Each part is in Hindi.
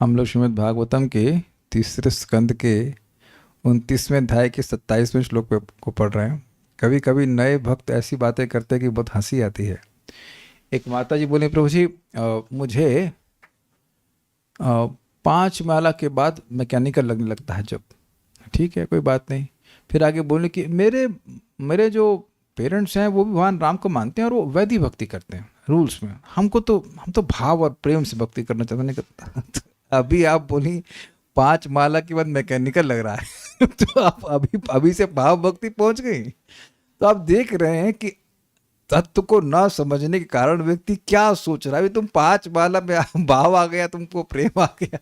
हम लोग श्रीमद् भागवतम के तीसरे स्कंद के 29वें अध्याय के 27वें श्लोक को पढ़ रहे हैं। कभी कभी नए भक्त ऐसी बातें करते हैं कि बहुत हंसी आती है। एक माता जी बोले, प्रभु जी मुझे 5 माला के बाद मैकेनिकल लगने लगता है जब। ठीक है, कोई बात नहीं। फिर आगे बोले कि मेरे मेरे जो पेरेंट्स हैं वो भी भगवान राम को मानते हैं और वो वैदिक भक्ति करते हैं रूल्स में। हम तो भाव और प्रेम से भक्ति करना चाहते नहीं करता। तो अभी आप बोली 5 माला के बाद मैकेनिकल लग रहा है। तो आप अभी अभी से भाव भक्ति पहुंच गई। तो आप देख रहे हैं कि तत्व को ना समझने के कारण व्यक्ति क्या सोच रहा है। तुम 5 माला में भाव आ गया, तुमको प्रेम आ गया।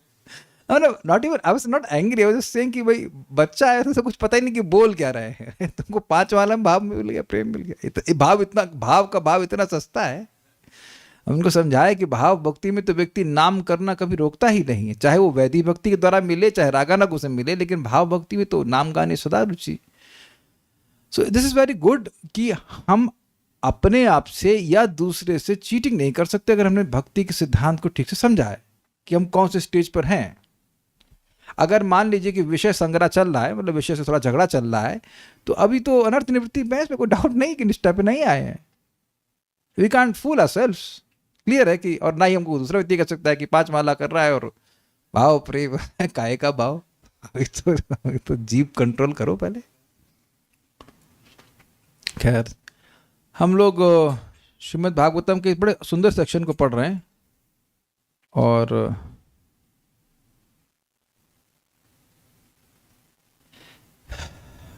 Not even I was not angry, I was just saying कि भाई बच्चा है, तो कुछ पता ही नहीं कि बोल क्या रहे हैं। तुमको 5 माला में भाव मिल गया, प्रेम मिल गया। भाव का भाव इतना सस्ता है। हम उनको समझाए कि भाव भक्ति में तो व्यक्ति नाम करना कभी रोकता ही नहीं है, चाहे वो वैदिक भक्ति के द्वारा मिले चाहे रागानुग से मिले, लेकिन भाव भक्ति में तो नाम गाने सदा रुचि। So this is very good कि हम अपने आप से या दूसरे से चीटिंग नहीं कर सकते अगर हमने भक्ति के सिद्धांत को ठीक से समझा है कि हम कौन से स्टेज पर हैं। अगर मान लीजिए कि विषय संग्रह चल रहा है, मतलब विषय से थोड़ा झगड़ा चल रहा है, तो अभी तो अनर्थ निवृत्ति में इसमें कोई डाउट नहीं कि निष्ठा पे नहीं आए हैं। We can't fool ourselves. Clear है कि, और ना ही हमको दूसरा व्यक्ति कह सकता है कि 5 माला कर रहा है और भाव प्रेम काय का भाव। अभी तो जीप कंट्रोल करो पहले। खैर, हम लोग श्रीमद् भागवतम के बड़े सुंदर सेक्शन को पढ़ रहे हैं और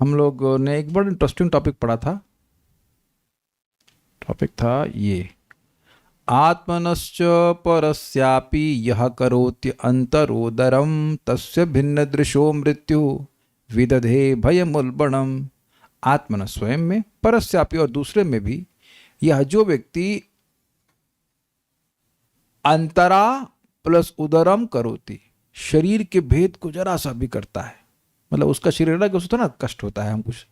हम लोग ने एक बड़ा इंटरेस्टिंग टॉपिक पढ़ा था। टॉपिक था ये, आत्मनश्च परस्यापि यह करोति अंतरोदरम तस्य भिन्न दृशो मृत्यु विदधे भयमुल्बणम। आत्मन स्वयं में, परस्यापि और दूसरे में भी, यह जो व्यक्ति अंतरा प्लस उदरम करोति, शरीर के भेद को जरा सा भी करता है, मतलब उसका शरीर ना उसको ना कष्ट होता है, हम कुछ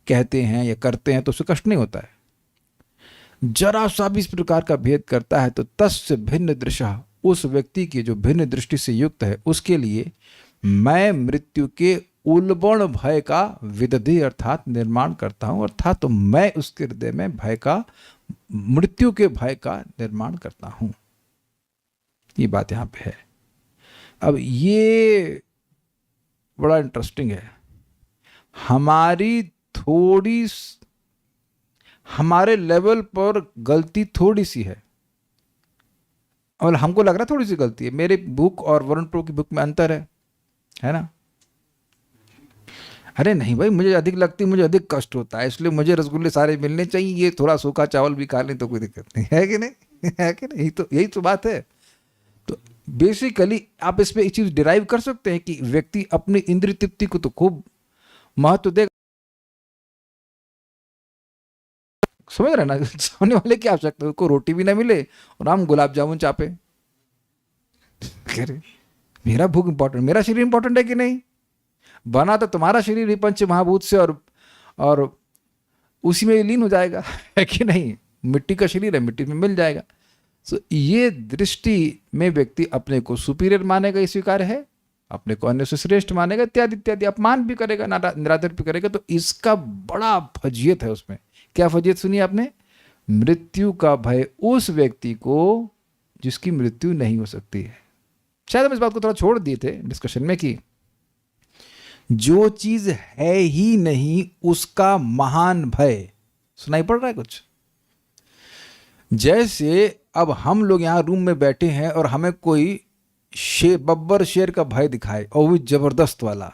कहते हैं या करते हैं तो उससे कष्ट नहीं होता है, जरा सा भी इस प्रकार का भेद करता है तो तस्य भिन्न दृशा, उस व्यक्ति की जो भिन्न दृष्टि से युक्त है उसके लिए मैं मृत्यु के उल्बण भय का विदधि अर्थात निर्माण करता हूं, अर्थात तो मैं उसके हृदय में भय का, मृत्यु के भय का निर्माण करता हूं। ये बात यहां पे है। अब ये बड़ा इंटरेस्टिंग है। हमारे लेवल पर गलती थोड़ी सी है और हमको लग रहा है थोड़ी सी गलती है। मेरे बुक और वरुण प्रो की बुक में अंतर है ना? अरे नहीं भाई, मुझे अधिक लगती, मुझे अधिक कष्ट होता है, इसलिए मुझे रसगुल्ले सारे मिलने चाहिए, ये थोड़ा सूखा चावल भी खा लें तो कोई दिक्कत नहीं है कि नहीं? है कि नहीं? यही तो बात है। तो बेसिकली आप इसमें एक चीज डिराइव कर सकते हैं कि व्यक्ति अपनी इंद्रिय तृप्ति को तो खूब महत्व देगा। समझ रहे ना? सोने वाले की आवश्यकता, उसको रोटी भी ना मिले और हम गुलाब जामुन चापे। मेरा भूख इंपॉर्टेंट, मेरा शरीर इंपॉर्टेंट है कि नहीं? बना तो तुम्हारा शरीर ही पंच महाभूत से और उसी में लीन हो जाएगा, है कि नहीं? मिट्टी का शरीर है, मिट्टी में मिल जाएगा। सो ये दृष्टि में व्यक्ति अपने को सुपीरियर मानेगा, ये स्वीकार है, अपने को अन्य से श्रेष्ठ मानेगा, इत्यादि इत्यादि, अपमान भी करेगा, निरादर भी करेगा। तो इसका बड़ा फजीयत है उसमें। क्या फजीयत सुनी आपने? मृत्यु का भय उस व्यक्ति को जिसकी मृत्यु नहीं हो सकती है। शायद हम इस बात को थोड़ा छोड़ दिए थे डिस्कशन में कि जो चीज है ही नहीं उसका महान भय। सुनाई पड़ रहा है कुछ? जैसे अब हम लोग यहां रूम में बैठे हैं और हमें कोई बब्बर शेर का भय दिखाए, और वो जबरदस्त वाला,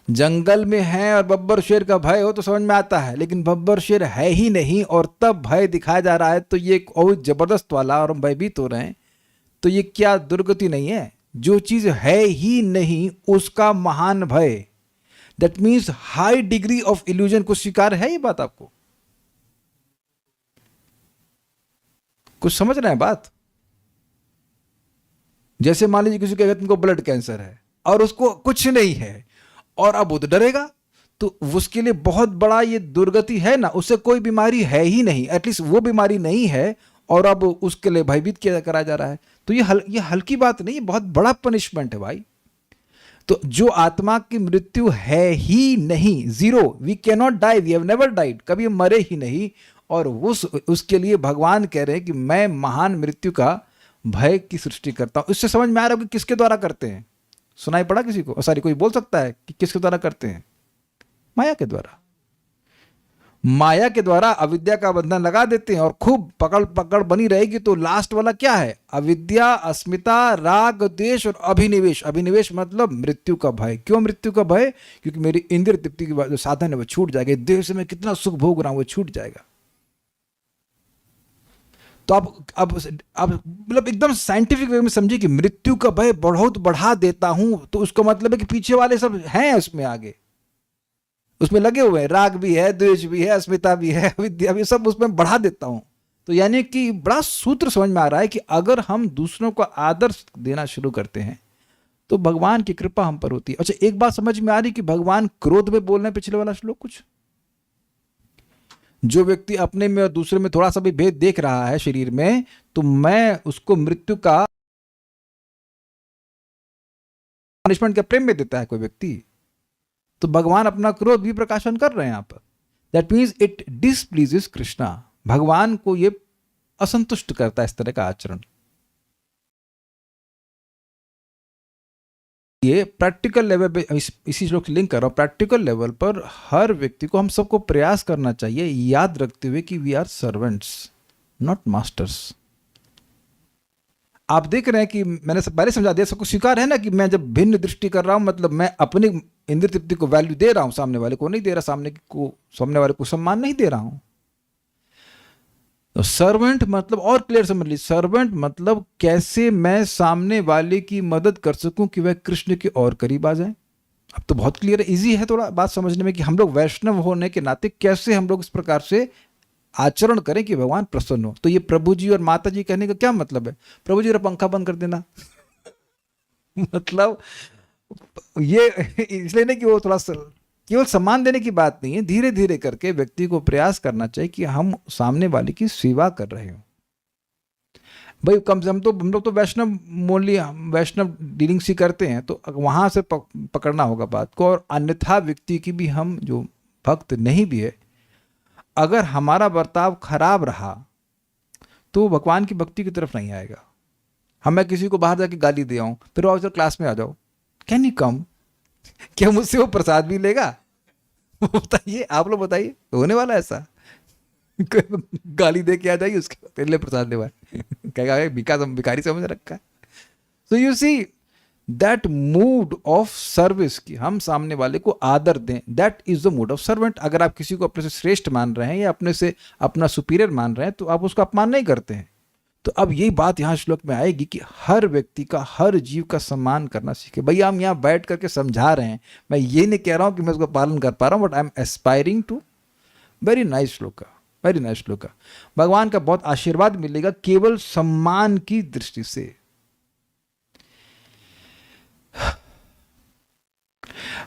जंगल में है और बब्बर शेर का भय हो तो समझ में आता है, लेकिन बब्बर शेर है ही नहीं और तब भय दिखाया जा रहा है, तो ये और जबरदस्त वाला और हम भयभीत हो रहे हैं, तो ये क्या दुर्गति नहीं है? जो चीज है ही नहीं उसका महान भय, that means high degree of illusion को स्वीकार है। ये बात आपको कुछ समझ रहे हैं बात? जैसे मान लीजिए किसी के तुमको ब्लड कैंसर है और उसको कुछ नहीं है और अब वो तो डरेगा, तो उसके लिए बहुत बड़ा ये दुर्गति है ना। उससे कोई बीमारी है ही नहीं, एटलीस्ट वो बीमारी नहीं है और अब उसके लिए भयभीत किया करा जा रहा है। तो ये हल्की बात नहीं, ये बहुत बड़ा पनिशमेंट है भाई। तो जो आत्मा की मृत्यु है ही नहीं, zero, we cannot die, we have never died, कभी हम मरे ही नहीं, और उसके लिए भगवान कह रहे हैं कि मैं महान मृत्यु का भय की सृष्टि करता हूं। इससे समझ में आ रहा है कि किसके द्वारा करते हैं? सुनाई पड़ा किसी को? सॉरी, कोई बोल सकता है कि किसके द्वारा करते हैं? माया के द्वारा। माया के द्वारा अविद्या का बंधन लगा देते हैं और खूब पकड़ पकड़ बनी रहेगी। तो लास्ट वाला क्या है? अविद्या, अस्मिता, राग, द्वेष और अभिनिवेश। अभिनिवेश मतलब मृत्यु का भय। क्यों मृत्यु का भय? क्योंकि मेरी इंद्रिय तृप्ति की जो साधन है वो छूट जाएगा, देह से मैं कितना सुख भोग रहा हूं वो छूट जाएगा। तो अब मतलब एकदम साइंटिफिक वे में समझिए कि मृत्यु का भय बहुत बढ़ा देता हूं, तो उसका मतलब है कि पीछे वाले सब हैं उसमें, आगे उसमें लगे हुए हैं, राग भी है, द्वेष भी है, अस्मिता भी है, विद्या भी, सब उसमें बढ़ा देता हूं। तो यानी कि बड़ा सूत्र समझ में आ रहा है कि अगर हम दूसरों को आदर्श देना शुरू करते हैं तो भगवान की कृपा हम पर होती है। अच्छा, एक बात समझ में आ रही कि भगवान क्रोध में बोल रहे हैं, पिछले वाला श्लोक कुछ, जो व्यक्ति अपने में और दूसरे में थोड़ा सा भी भेद देख रहा है शरीर में, तो मैं उसको मृत्यु का पनिशमेंट का प्रेम में देता है कोई व्यक्ति, तो भगवान अपना क्रोध भी प्रकाशन कर रहे हैं यहां पर। That means it displeases Krishna. भगवान को यह असंतुष्ट करता है इस तरह का आचरण। ये प्रैक्टिकल लेवल पे, इसी श्लोक से लिंक कर रहा हूं, प्रैक्टिकल लेवल पर हर व्यक्ति को, हम सबको प्रयास करना चाहिए, याद रखते हुए कि we are servants not masters. आप देख रहे हैं कि मैंने पहले समझा दिया, सबको स्वीकार है ना कि मैं जब भिन्न दृष्टि कर रहा हूं, मतलब मैं अपनी इंद्रिय तृप्ति को वैल्यू दे रहा हूं, सामने वाले को नहीं दे रहा, सामने वाले को सम्मान नहीं दे रहा हूं। तो सर्वेंट मतलब, और क्लियर समझ लीजिए, सर्वेंट मतलब कैसे मैं सामने वाले की मदद कर सकूं कि वह कृष्ण के और करीब आ जाए। अब तो बहुत क्लियर है, इजी है थोड़ा बात समझने में कि हम लोग वैष्णव होने के नाते कैसे हम लोग इस प्रकार से आचरण करें कि भगवान प्रसन्न हो। तो ये प्रभु जी और माता जी कहने का क्या मतलब है? प्रभु जी पंखा बंद कर देना मतलब ये इसलिए नहीं कि वो थोड़ा केवल सम्मान देने की बात नहीं है, धीरे धीरे करके व्यक्ति को प्रयास करना चाहिए कि हम सामने वाले की सेवा कर रहे हो। भाई कम से कम तो हम लोग तो वैष्णव मोनली, वैष्णव डीलिंग्स ही करते हैं, तो वहां से पकड़ना होगा बात को। और अन्यथा व्यक्ति की भी, हम जो भक्त नहीं भी है, अगर हमारा बर्ताव खराब रहा तो भगवान की भक्ति की तरफ नहीं आएगा। मैं किसी को बाहर जाके गाली दे आऊं, फिर आओ क्लास में आ जाओ, कैन यू कम, क्या मुझसे वो प्रसाद भी लेगा? बताइए, आप लोग बताइए, होने वाला ऐसा? गाली दे के आ जाइए, उसके पहले प्रसाद ले कहेगा भिखारी समझ रखा है। So you see that mood off service, कि हम सामने वाले को आदर दें, that is the mood off servant. अगर आप किसी को अपने से श्रेष्ठ मान रहे हैं या अपने से अपना सुपीरियर मान रहे हैं, तो आप उसका अपमान नहीं करते हैं। तो अब यही बात यहाँ श्लोक में आएगी कि हर व्यक्ति का, हर जीव का सम्मान करना सीखे। भैया हम यहाँ बैठ करके समझा रहे हैं, मैं ये नहीं कह रहा हूँ कि मैं उसका पालन कर पा रहा हूँ, but I am aspiring to. Very nice shloka, very nice shloka. भगवान का बहुत आशीर्वाद मिलेगा केवल सम्मान की दृष्टि से।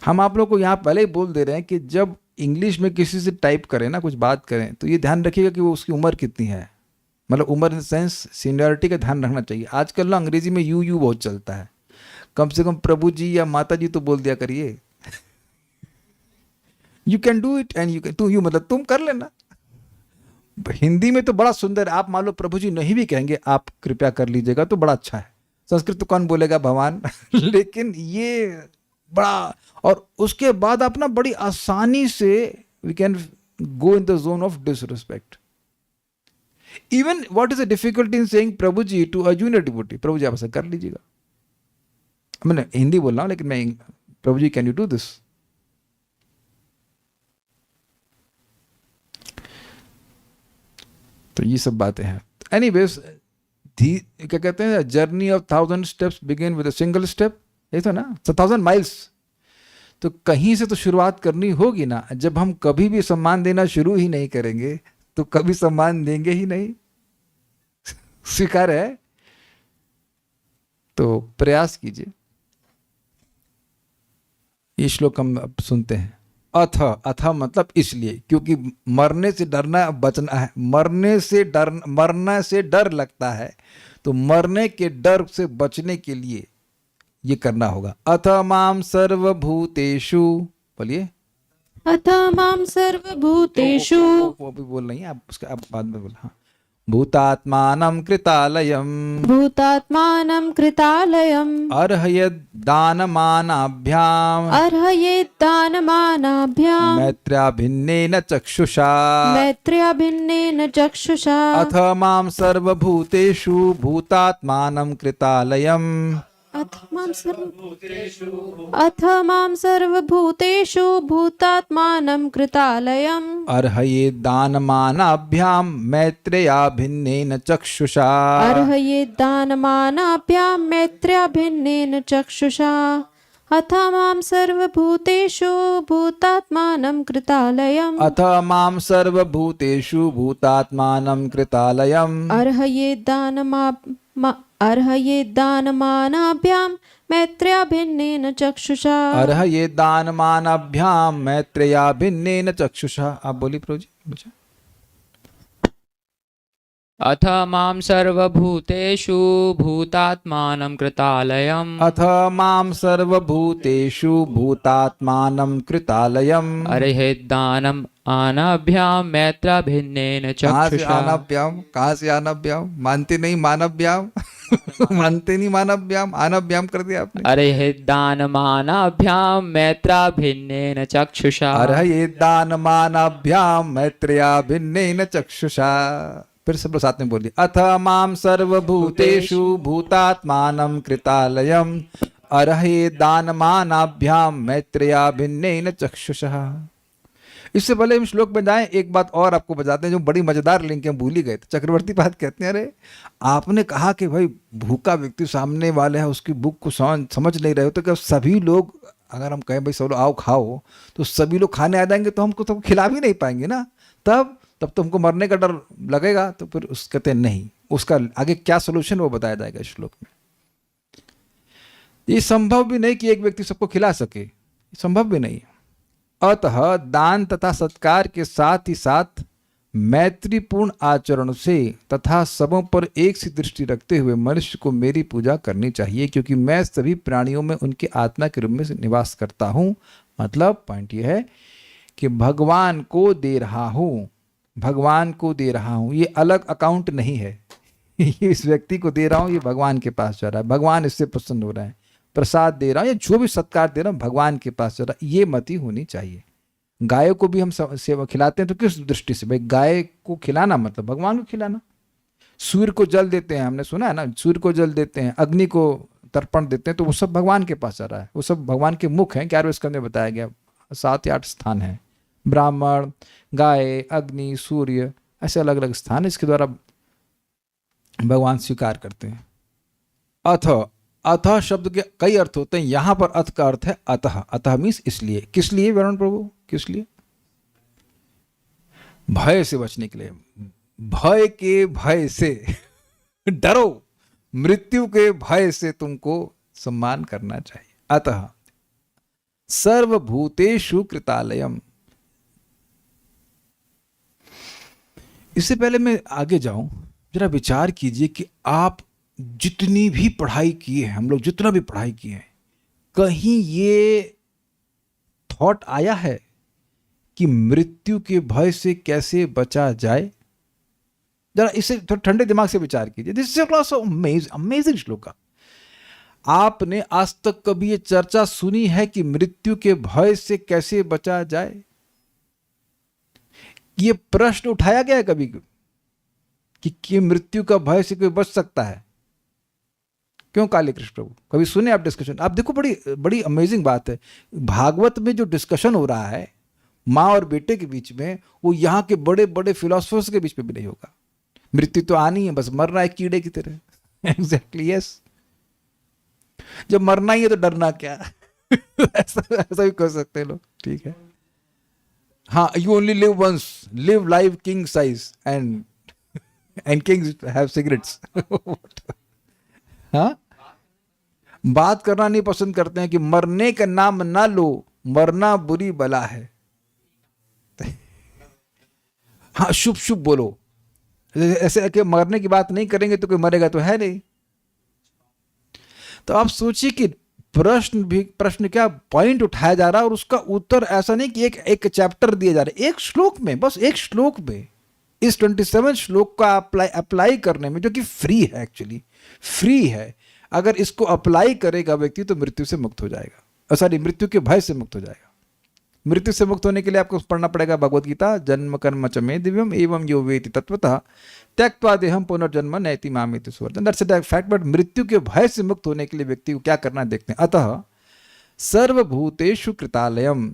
हम आप लोग को यहाँ पहले ही बोल दे रहे हैं कि जब इंग्लिश में किसी से टाइप करें ना, कुछ बात करें, तो ये ध्यान रखिएगा कि वो उसकी उम्र कितनी है, मतलब उम्र इन सेंस सीनियरिटी का ध्यान रखना चाहिए। आजकल ना अंग्रेजी में यू बहुत चलता है, कम से कम प्रभु जी या माता जी तो बोल दिया करिए। You can do it and you can, you मतलब तुम कर लेना। हिंदी में तो बड़ा सुंदर, आप मान लो प्रभु जी नहीं भी कहेंगे, आप कृपया कर लीजिएगा, तो बड़ा अच्छा है। संस्कृत तो कौन बोलेगा भगवान लेकिन ये बड़ा, और उसके बाद आप ना बड़ी आसानी से we can go in the zone of disrespect. Even what is the difficulty in saying Prabhu ji to a junior devotee? Prabhu ji आप ऐसा कर लीजिएगा। मैंने हिंदी बोल रहा हूं, लेकिन मैं, प्रभु जी कैन यू डू दिस? तो ये सब बातें हैं। एनीवेज, क्या कहते हैं, journey of 1000 steps begin with a single step, ये तो ना, 1000 माइल्स। तो कहीं से तो शुरुआत करनी होगी ना। जब हम कभी भी सम्मान देना शुरू ही नहीं करेंगे तो कभी सम्मान देंगे ही नहीं। स्वीकार है? तो प्रयास कीजिए। ये श्लोक हम अब सुनते हैं। अथ, अथ मतलब इसलिए, क्योंकि मरने से डरना बचना है, मरने से डर लगता है, तो मरने के डर से बचने के लिए ये करना होगा। अथ माम सर्वभूतेषु, बोलिए। अथ मां सर्वभूतेषु, वो भी बोल रही है आप, उसका आप बाद में बोला। हाँ, भूतात्मानं कृतालयम् भूतात्मानं कृतालयम् अर्हयद्दानमानाभ्याम् अर्हयेद्दानमानाभ्याम् मैत्र्याभिन्नेन चक्षुषा मैत्र्याभिन्नेन चक्षुषा अथ मां सर्वभूतेषु भूतात्मानं कृतालयम् अथ मां सर्वभूतेषु भूतात्मानं कृतालयम् अर्हयेद्दानमानाभ्याम् मैत्रेयाभिन्नेन चक्षुषा अर्हयेद्दानमानाभ्यां मैत्र्याभिन्नेन चक्षुषा अथ मां सर्वभूतेषु भूतात्मानं कृतालयम् अथ मां सर्वभूतेषु भूतात्मानं कृतालयम् अर्हयेद्दानमानाभ्यां मैत्र्याभिन्नेन चक्षुषा अर्हयेद्दानमानाभ्याम् मैत्रेयाभिन्नेन चक्षुषा। आप बोली प्रभु जी। अथ मां सर्वभूतेषु भूतात्मानं कृतालयम् अथ मां सर्वभूतेषु भूतात्मानं कृतालयम् अर्हयेद्दानम् आनाभ्यां मैत्राभिन्नेन चक्षुषा कहाँ से आनाभ्याम, मानते नहीं मानभ्याम मानते नहीं मानभ्याम, आनाभ्याम कर दिया आपने। अर्हयेद्दानमानाभ्यां मैत्राभिन्नेन चक्षुषा अर्हयेद्दानमानाभ्याम मैत्रेयाभिन्नेन चक्षुषा। फिर सब लोग साथ में बोलिए। अथ मां सर्वभूतेषु भूतात्मानं कृतालयम् अर्हयेद्दानमानाभ्याम मैत्रेयाभिन्नेन चक्षुषा। इससे पहले हम श्लोक में जाएं, एक बात और आपको बताते हैं जो बड़ी मजेदार लिंक है, भूल ही गए थे। चक्रवर्ती बात कहते हैं, अरे आपने कहा कि भाई भूखा व्यक्ति सामने वाले है, उसकी भूख को समझ नहीं रहे हो, तो क्या सभी लोग, अगर हम कहें भाई सब लोग आओ खाओ, तो सभी लोग खाने आ जाएंगे तो हमको तो खिला भी नहीं पाएंगे ना, तब तो हमको मरने का डर लगेगा। तो फिर उस कहते हैं नहीं, उसका आगे क्या सोल्यूशन वो बताया जाएगा इस श्लोक में। ये संभव भी नहीं कि एक व्यक्ति सबको खिला सके, संभव भी नहीं। अतः दान तथा सत्कार के साथ ही साथ मैत्रीपूर्ण आचरण से तथा सबों पर एक सी दृष्टि रखते हुए मनुष्य को मेरी पूजा करनी चाहिए, क्योंकि मैं सभी प्राणियों में उनके आत्मा के रूप में निवास करता हूँ। मतलब पॉइंट ये है कि भगवान को दे रहा हूँ, भगवान को दे रहा हूँ, ये अलग अकाउंट नहीं है ये इस व्यक्ति को दे रहा हूँ, ये भगवान के पास जा रहा है, भगवान इससे प्रसन्न हो रहा है। प्रसाद दे रहा हूँ या जो भी सत्कार दे रहा हूँ भगवान के पास जा रहा है, ये मति होनी चाहिए। गाय को भी हम सेवा खिलाते हैं तो किस दृष्टि से, भाई गाय को खिलाना मतलब भगवान को खिलाना। सूर्य को जल देते हैं, हमने सुना है ना, सूर्य को जल देते हैं, अग्नि को तर्पण देते हैं, तो वो सब भगवान के पास जा रहा है, वो सब भगवान के मुख हैं। 11वें स्कंद में बताया गया 7 या 8 स्थान हैं, ब्राह्मण, गाय, अग्नि, सूर्य, ऐसे अलग अलग स्थान है, इसके द्वारा भगवान स्वीकार करते हैं। अथ, अथ शब्द के कई अर्थ होते हैं, यहां पर अथ का अर्थ है अतः। अतः मीन्स इसलिए। किस लिए वरुण प्रभु, किस लिए? भय से बचने के लिए, भय के भय से डरो, मृत्यु के भय से तुमको सम्मान करना चाहिए। अतः सर्वभूतेषु कृतालयम्। इससे पहले मैं आगे जाऊं, जरा विचार कीजिए कि आप जितनी भी पढ़ाई किए हैं, हम लोग जितना भी पढ़ाई किए हैं, कहीं ये थॉट आया है कि मृत्यु के भय से कैसे बचा जाए? जरा इसे थोड़ा ठंडे दिमाग से विचार कीजिए। This is also amazing shloka. आपने आज तक कभी ये चर्चा सुनी है कि मृत्यु के भय से कैसे बचा जाए? ये प्रश्न उठाया गया है कभी कि मृत्यु का भय से कोई बच सकता है? क्यों काली कृष्ण प्रभु, कभी सुने आप डिस्कशन? आप देखो, बड़ी बड़ी अमेजिंग बात है, भागवत में जो डिस्कशन हो रहा है माँ और बेटे के बीच में, वो यहाँ के बड़े बड़े फिलोसफर्स के बीच में भी नहीं होगा। मृत्यु तो आनी है, बस मरना है कीड़े की तरह। Exactly yes. जब मरना ही है तो डरना क्या? ऐसा भी कर सकते हैं लोग, ठीक है। हाँ, you only live once, live life king size and kings have cigarettes. हाँ, बात करना नहीं पसंद करते हैं कि मरने का नाम ना लो, मरना बुरी बला है। हाँ शुभ शुभ बोलो, ऐसे कि मरने की बात नहीं करेंगे तो कोई मरेगा तो है नहीं। तो आप सोचिए कि प्रश्न क्या पॉइंट उठाया जा रहा है और उसका उत्तर ऐसा नहीं कि एक चैप्टर दिया जा रहा है, एक श्लोक में, बस एक श्लोक में, इस 27 श्लोक का अप्लाई करने में, जो कि फ्री है, एक्चुअली फ्री है। अगर इसको अप्लाई करेगा व्यक्ति तो मृत्यु से मुक्त हो जाएगा, सॉरी मृत्यु के भय से मुक्त हो जाएगा। मृत्यु से मुक्त होने के लिए आपको पढ़ना पड़ेगा भगवत गीता, जन्म कर्म च मे दिव्यम एवं यो वेति तत्वतः त्यक्त्वा देहम पुनर्जन्म नैति मामेति सुवर्तम। That's a fact. बट मृत्यु के भय से मुक्त होने के लिए व्यक्ति को क्या करना है देखते हैं। अतः सर्वभूतेषु कृतालयम,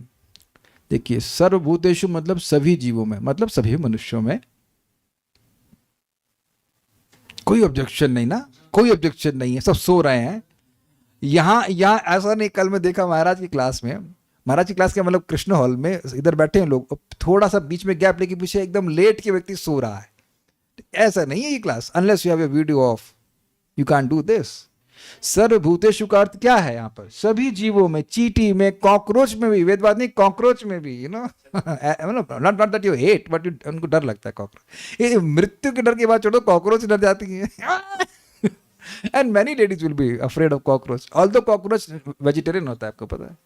देखिए सर्वभूतेषु मतलब सभी जीवों में, मतलब सभी मनुष्यों में। कोई ऑब्जेक्शन नहीं ना, कोई ऑब्जेक्शन नहीं है, सब सो रहे हैं। यहाँ ऐसा नहीं, कल मैं देखा महाराज की क्लास में, महाराज की क्लास के मतलब कृष्ण हॉल में इधर बैठे हैं लोग, थोड़ा सा बीच में गैप लेके पीछे एकदम लेट के व्यक्ति सो रहा है। ऐसा नहीं है ये class, unless you have a video of, you can do this. सर्वभूतेषु का अर्थ क्या है यहाँ पर? सभी जीवों में, चींटी में, कॉकरोच में भी, वेदवाद नहीं कॉकरोच में भी, यू नो, मतलब not that you hate, but उनको डर लगता है कॉकरोच। ये मृत्यु के डर की बात छोड़ो, कॉकरोच डर जाती है। And many ladies will be afraid of cockroach, although cockroach vegetarian होता है, आपको पता है।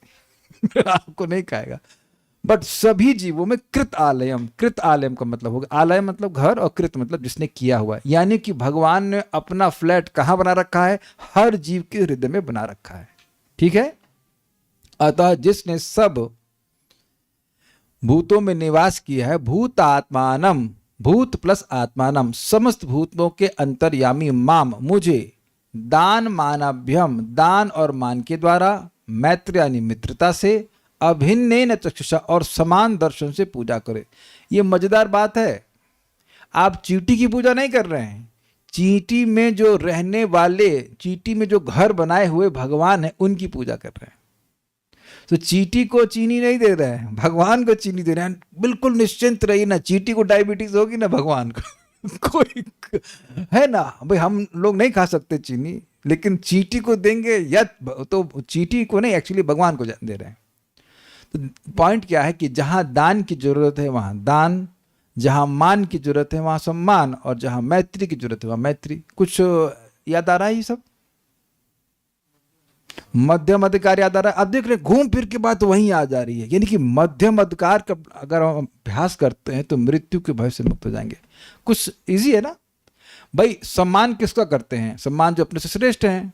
आपको नहीं खाएगा। बट सभी जीवों में कृत आलयम, कृत आलयम का मतलब होगा, आलय मतलब घर और कृत मतलब जिसने किया हुआ है, यानी कि भगवान ने अपना फ्लैट कहाँ बना रखा है? हर जीव के हृदय में बना रखा है। ठीक है। अतः जिसने सब भूतों में निवास किया है, भूत आत्मानम, भूत प्लस आत्मानम, समस्त भूतों के अंतर्यामी माम, मुझे, दान मानाभ्यम, दान और मान के द्वारा, मैत्र यानी मित्रता से, अभिन्नेन चक्षुषा और समान दर्शन से पूजा करे। ये मजेदार बात है। आप चींटी की पूजा नहीं कर रहे हैं, चींटी में जो रहने वाले, चींटी में जो घर बनाए हुए भगवान है उनकी पूजा कर रहे हैं। तो चींटी को चीनी नहीं दे रहे हैं, भगवान को चीनी दे रहे हैं। बिल्कुल निश्चिंत रहिए ना, चींटी को डायबिटीज होगी ना भगवान को कोई है ना भाई, हम लोग नहीं खा सकते चीनी, लेकिन चींटी को देंगे, या तो चींटी को नहीं, एक्चुअली भगवान को दे रहे हैं। तो पॉइंट क्या है कि जहां दान की जरूरत है वहां दान, जहां मान की जरूरत है वहां सम्मान, और जहां मैत्री की जरूरत है वहां मैत्री। कुछ याद आ रहा है ये सब? मध्यम अधिकार याद आ रहा है? आप देख रहे हैं घूम फिर के बात वहीं आ जा रही है, यानी कि मध्यम अधिकार का अगर हम अभ्यास करते हैं तो मृत्यु के भय से मुक्त हो जाएंगे। कुछ इजी है ना भाई। सम्मान किसका करते हैं? सम्मान जो अपने से श्रेष्ठ हैं,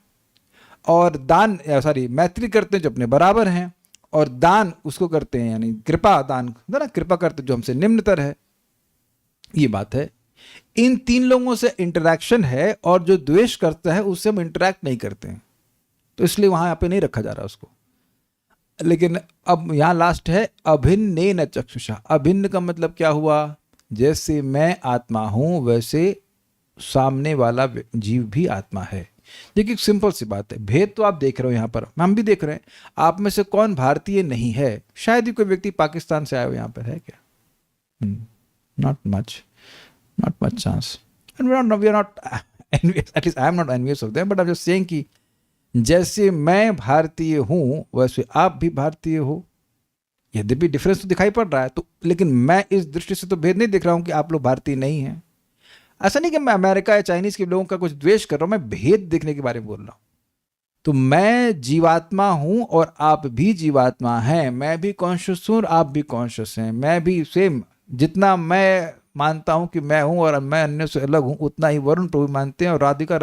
और दान सॉरी मैत्री करते हैं जो अपने बराबर हैं, और दान उसको करते हैं यानी कृपा दान ना, कृपा करते जो हमसे निम्नतर है। ये बात है। इन तीन लोगों से इंटरैक्शन है, और जो द्वेष करता है उससे हम इंटरैक्ट नहीं करते हैं, तो इसलिए वहां पे नहीं रखा जा रहा उसको। लेकिन अब यहां लास्ट है अभिन्नेन चक्षुषा। अभिन्न का मतलब क्या हुआ? जैसे मैं आत्मा हूं वैसे सामने वाला जीव भी आत्मा है। देखिए सिंपल सी बात है। भेद तो आप देख रहे हो यहाँ पर, हम भी देख रहे हैं। आप में से कौन भारतीय नहीं है? शायद ही कोई व्यक्ति पाकिस्तान से आया हो यहाँ पर, है क्या? Not much chance. And we are not envious, at least I am not envious of them, but I'm just saying कि जैसे मैं भारतीय हूं वैसे आप भी भारतीय हो। यद्यपि डिफरेंस तो दिखाई पड़ रहा है, तो लेकिन मैं इस दृष्टि से तो भेद नहीं देख रहा हूं कि आप लोग भारतीय नहीं हैं। ऐसा नहीं कि मैं अमेरिका या चाइनीज के लोगों का कुछ द्वेष कर रहा हूं, मैं भेद देखने के बारे में बोल रहा हूं। तो मैं जीवात्मा हूं और आप भी जीवात्मा हैं, मैं भी कॉन्शियस हूं और आप भी कॉन्शियस हैं, मैं भी सेम। जितना मैं मानता हूं कि मैं हूं और मैं अन्य से अलग हूं, उतना ही वरुण प्रभु मानते हैं, और राधा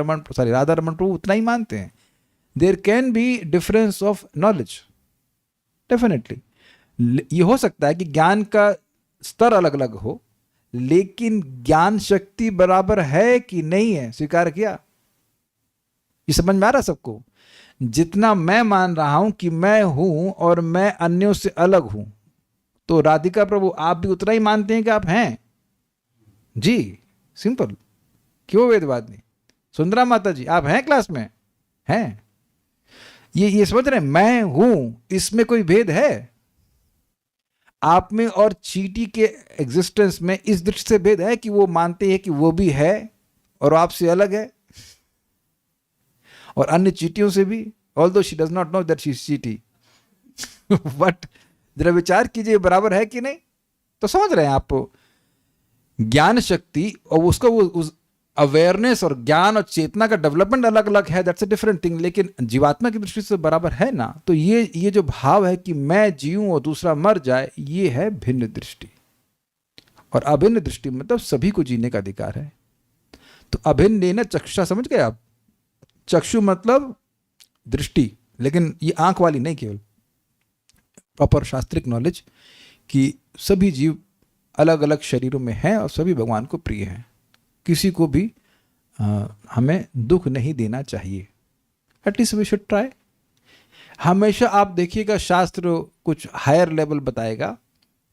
रमन प्रभु उतना ही मानते हैं। There can be difference of knowledge, definitely. ये हो सकता है कि ज्ञान का स्तर अलग अलग हो, लेकिन ज्ञान शक्ति बराबर है कि नहीं है, स्वीकार किया? ये समझ में आ रहा सबको? जितना मैं मान रहा हूं कि मैं हूं और मैं अन्यों से अलग हूं, तो राधिका प्रभु आप भी उतना ही मानते हैं कि आप हैं जी। सिंपल। क्यों वेदवाद नहीं? सुंदरा माता जी आप हैं क्लास में? हैं? ये समझ रहे हैं? मैं हूं, इसमें कोई भेद है? आप में और चींटी के एग्जिस्टेंस में इस दृष्टि से भेद है कि वो मानते हैं कि वो भी है और आपसे अलग है, और अन्य चींटियों से भी, although she does not know that she is चींटी। बट जरा विचार कीजिए बराबर है कि नहीं? तो समझ रहे हैं आप? ज्ञान शक्ति और उसका वो उस अवेयरनेस और ज्ञान और चेतना का डेवलपमेंट अलग अलग है, दैट्स अ डिफरेंट थिंग। लेकिन जीवात्मा की दृष्टि से बराबर है ना। तो ये जो भाव है कि मैं जीऊं और दूसरा मर जाए, ये है भिन्न दृष्टि। और अभिन्न दृष्टि मतलब सभी को जीने का अधिकार है। तो अभिन्न चक्षुषा, समझ गए आप? चक्षु मतलब दृष्टि, लेकिन ये आंख वाली नहीं, केवल प्रॉपर शास्त्रिक नॉलेज कि सभी जीव अलग अलग शरीरों में हैं और सभी भगवान को प्रिय हैं। किसी को भी हमें दुख नहीं देना चाहिए। At least we should try. हमेशा आप देखिएगा शास्त्र कुछ हायर लेवल बताएगा